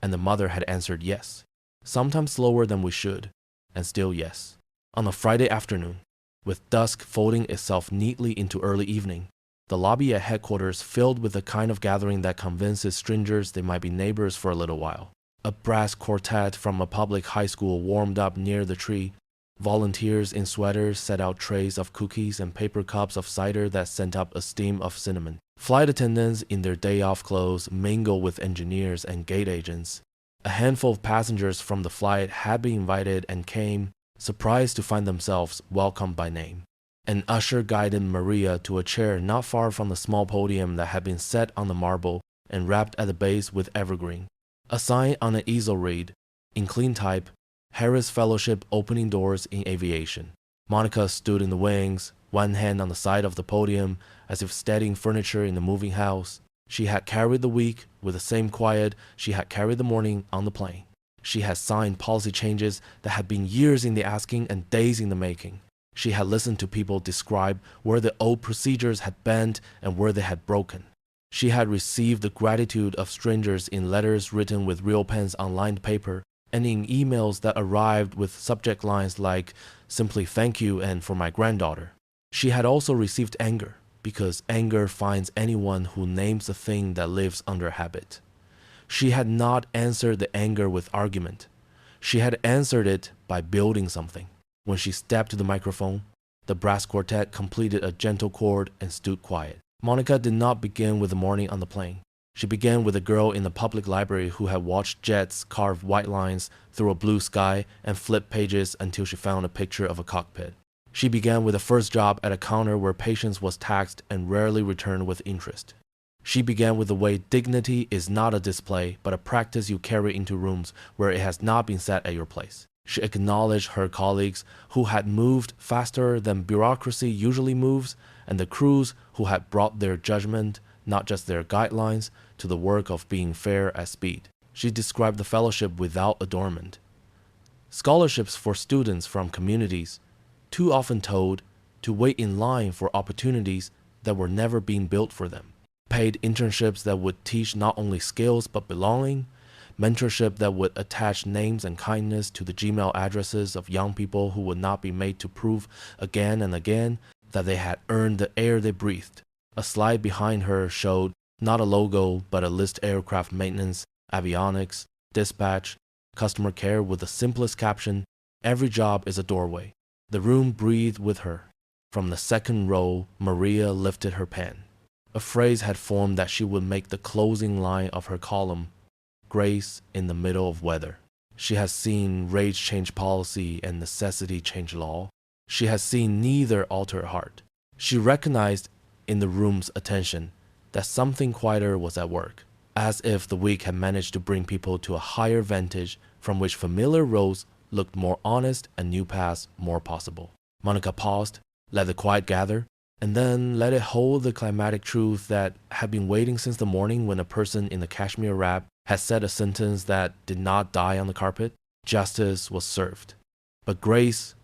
S3: and the mother had answered yes, sometimes slower than we should, and still yes. On a Friday afternoon, with dusk folding itself neatly into early evening, the lobby at headquarters filled with the kind of gathering that convinces strangers they might be neighbors for a little while. A brass quartet from a public high school warmed up near the tree. Volunteers in sweaters set out trays of cookies and paper cups of cider that sent up a steam of cinnamon. Flight attendants in their day-off clothes mingled with engineers and gate agents. A handful of passengers from the flight had been invited and came, surprised to find themselves welcomed by name. An usher guided Maria to a chair not far from the small podium that had been set on the marble and wrapped at the base with evergreen. A sign on an easel read, in clean type, Harris Fellowship Opening Doors in Aviation. Monica stood in the wings, one hand on the side of the podium, as if steadying furniture in the moving house. She had carried the week with the same quiet she had carried the morning on the plane. She had signed policy changes that had been years in the asking and days in the making. She had listened to people describe where the old procedures had bent and where they had broken. She had received the gratitude of strangers in letters written with real pens on lined paper and in emails that arrived with subject lines like, simply thank you and for my granddaughter. She had also received anger, because anger finds anyone who names the thing that lives under habit. She had not answered the anger with argument. She had answered it by building something. When she stepped to the microphone, the brass quartet completed a gentle chord and stood quiet. Monica did not begin with the morning on the plane. She began with a girl in the public library who had watched jets carve white lines through a blue sky and flip pages until she found a picture of a cockpit. She began with a first job at a counter where patience was taxed and rarely returned with interest. She began with the way dignity is not a display, but a practice you carry into rooms where it has not been set at your place. She acknowledged her colleagues who had moved faster than bureaucracy usually moves, and the crews who had brought their judgment, not just their guidelines, to the work of being fair at speed. She described the fellowship without adornment. Scholarships for students from communities, too often told to wait in line for opportunities that were never being built for them. Paid internships that would teach not only skills but belonging, mentorship that would attach names and kindness to the Gmail addresses of young people who would not be made to prove again and again that they had earned the air they breathed. A slide behind her showed not a logo but a list: aircraft maintenance, avionics, dispatch, customer care, with the simplest caption, "Every job is a doorway." The room breathed with her. From the second row, Maria lifted her pen. A phrase had formed that she would make the closing line of her column: grace in the middle of weather. She has seen rage change policy and necessity change law. She has seen neither alter her heart. She recognized in the room's attention that something quieter was at work, as if the week had managed to bring people to a higher vantage from which familiar roads looked more honest and new paths more possible. Monica paused, let the quiet gather, and then let it hold the climatic truth that had been waiting since the morning when a person in the cashmere wrap had said a sentence that did not die on the carpet. Justice was served. But grace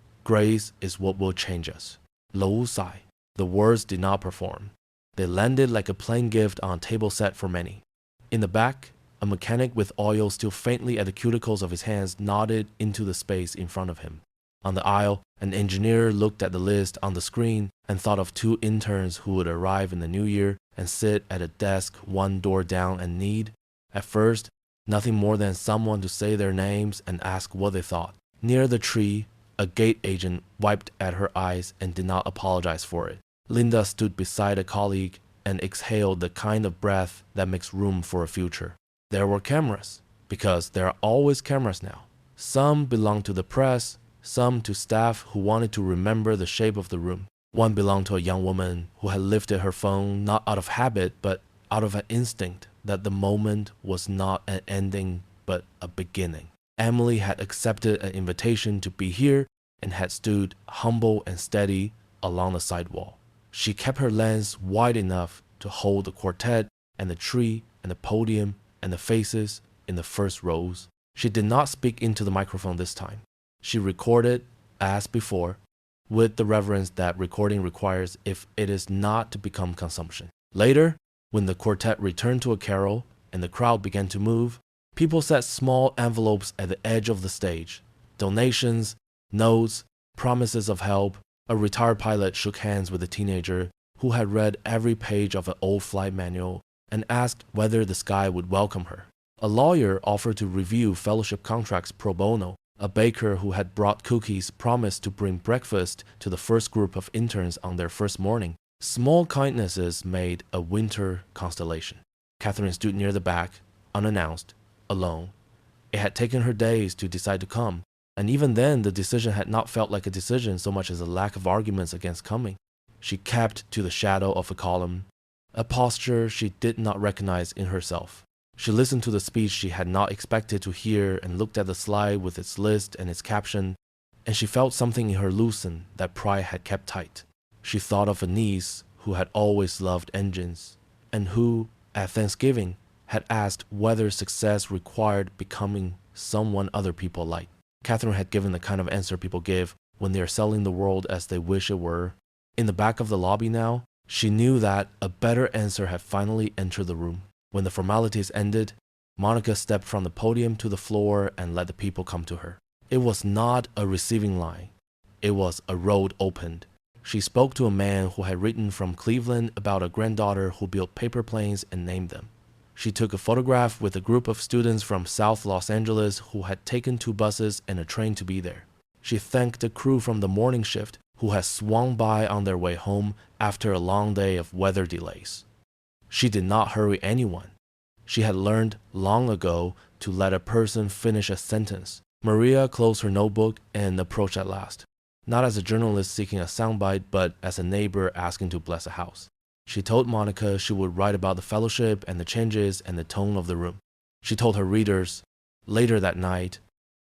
S3: is what will change us. Lou sighed. The words did not perform. They landed like a plain gift on a table set for many. In the back, a mechanic with oil still faintly at the cuticles of his hands nodded into the space in front of him. On the aisle, an engineer looked at the list on the screen and thought of 2 interns who would arrive in the new year and sit at a desk 1 door down and need, at first, nothing more than someone to say their names and ask what they thought. Near the tree, a gate agent wiped at her eyes and did not apologize for it. Linda stood beside a colleague and exhaled the kind of breath that makes room for a future. There were cameras, because there are always cameras now. Some belonged to the press, some to staff who wanted to remember the shape of the room. One belonged to a young woman who had lifted her phone not out of habit but out of an instinct that the moment was not an ending but a beginning. Emily had accepted an invitation to be here and had stood humble and steady along the sidewall. She kept her lens wide enough to hold the quartet and the tree and the podium and the faces in the first rows. She did not speak into the microphone this time. She recorded, as before, with the reverence that recording requires if it is not to become consumption. Later, when the quartet returned to a carol and the crowd began to move, people set small envelopes at the edge of the stage. Donations, notes, promises of help. A retired pilot shook hands with a teenager who had read every page of an old flight manual and asked whether the sky would welcome her. A lawyer offered to review fellowship contracts pro bono. A baker who had brought cookies promised to bring breakfast to the first group of interns on their first morning. Small kindnesses made a winter constellation. Catherine stood near the back, unannounced, alone. It had taken her days to decide to come, and even then the decision had not felt like a decision so much as a lack of arguments against coming. She kept to the shadow of a column, a posture she did not recognize in herself. She listened to the speech she had not expected to hear and looked at the slide with its list and its caption, and she felt something in her loosen that pride had kept tight. She thought of a niece who had always loved engines, and who, at Thanksgiving, had asked whether success required becoming someone other people liked. Catherine had given the kind of answer people give when they are selling the world as they wish it were. In the back of the lobby now, she knew that a better answer had finally entered the room. When the formalities ended, Monica stepped from the podium to the floor and let the people come to her. It was not a receiving line. It was a road opened. She spoke to a man who had written from Cleveland about a granddaughter who built paper planes and named them. She took a photograph with a group of students from South Los Angeles who had taken 2 buses and a train to be there. She thanked the crew from the morning shift who had swung by on their way home after a long day of weather delays. She did not hurry anyone. She had learned long ago to let a person finish a sentence. Maria closed her notebook and approached at last, not as a journalist seeking a soundbite, but as a neighbor asking to bless a house. She told Monica she would write about the fellowship and the changes and the tone of the room. She told her readers, later that night,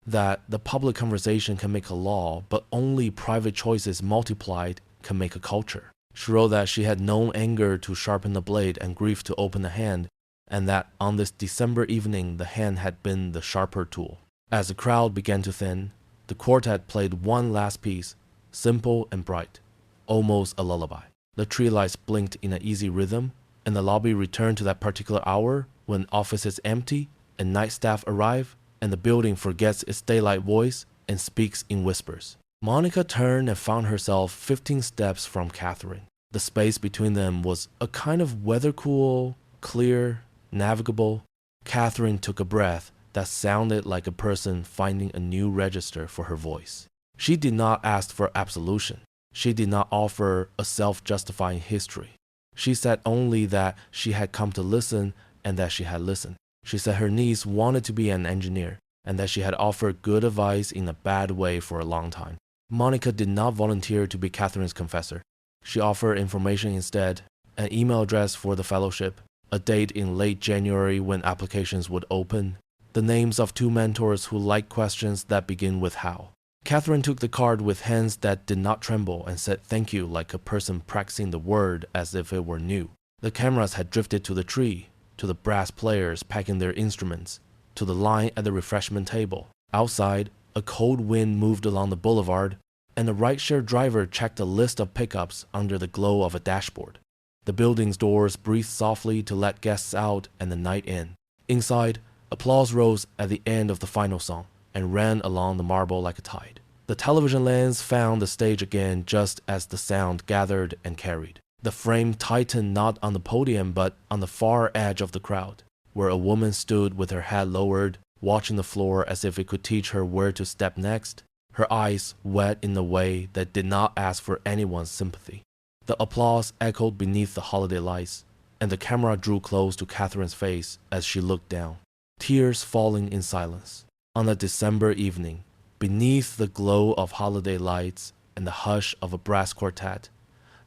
S3: that the public conversation can make a law, but only private choices multiplied can make a culture. She wrote that she had known anger to sharpen the blade and grief to open the hand, and that on this December evening the hand had been the sharper tool. As the crowd began to thin, the quartet played one last piece, simple and bright, almost a lullaby. The tree lights blinked in an easy rhythm, and the lobby returned to that particular hour when offices empty and night staff arrive, and the building forgets its daylight voice and speaks in whispers. Monica turned and found herself 15 steps from Catherine. The space between them was a kind of weather-cool, clear, navigable. Catherine took a breath that sounded like a person finding a new register for her voice. She did not ask for absolution. She did not offer a self-justifying history. She said only that she had come to listen and that she had listened. She said her niece wanted to be an engineer, and that she had offered good advice in a bad way for a long time. Monica did not volunteer to be Catherine's confessor. She offered information instead, an email address for the fellowship, a date in late January when applications would open, the names of 2 mentors who liked questions that begin with how. Catherine took the card with hands that did not tremble and said thank you like a person practicing the word as if it were new. The cameras had drifted to the tree, to the brass players packing their instruments, to the line at the refreshment table. Outside, a cold wind moved along the boulevard, and a rideshare driver checked a list of pickups under the glow of a dashboard. The building's doors breathed softly to let guests out and the night in. Inside, applause rose at the end of the final song and ran along the marble like a tide. The television lens found the stage again just as the sound gathered and carried. The frame tightened not on the podium but on the far edge of the crowd, where a woman stood with her head lowered, watching the floor as if it could teach her where to step next, her eyes wet in a way that did not ask for anyone's sympathy. The applause echoed beneath the holiday lights, and the camera drew close to Catherine's face as she looked down, tears falling in silence. On a December evening, beneath the glow of holiday lights and the hush of a brass quartet,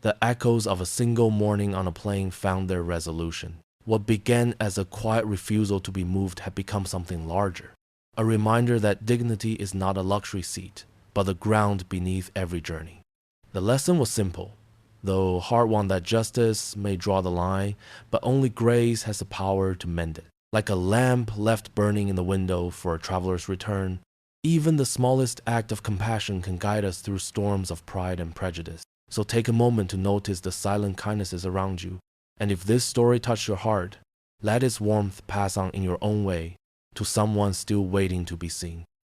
S3: the echoes of a single morning on a plane found their resolution. What began as a quiet refusal to be moved had become something larger, a reminder that dignity is not a luxury seat, but the ground beneath every journey. The lesson was simple, though hard one, that justice may draw the line, but only grace has the power to mend it. Like a lamp left burning in the window for a traveler's return, even the smallest act of compassion can guide us through storms of pride and prejudice. So take a moment to notice the silent kindnesses around you, and if this story touched your heart, let its warmth pass on in your own way to someone still waiting to be seen.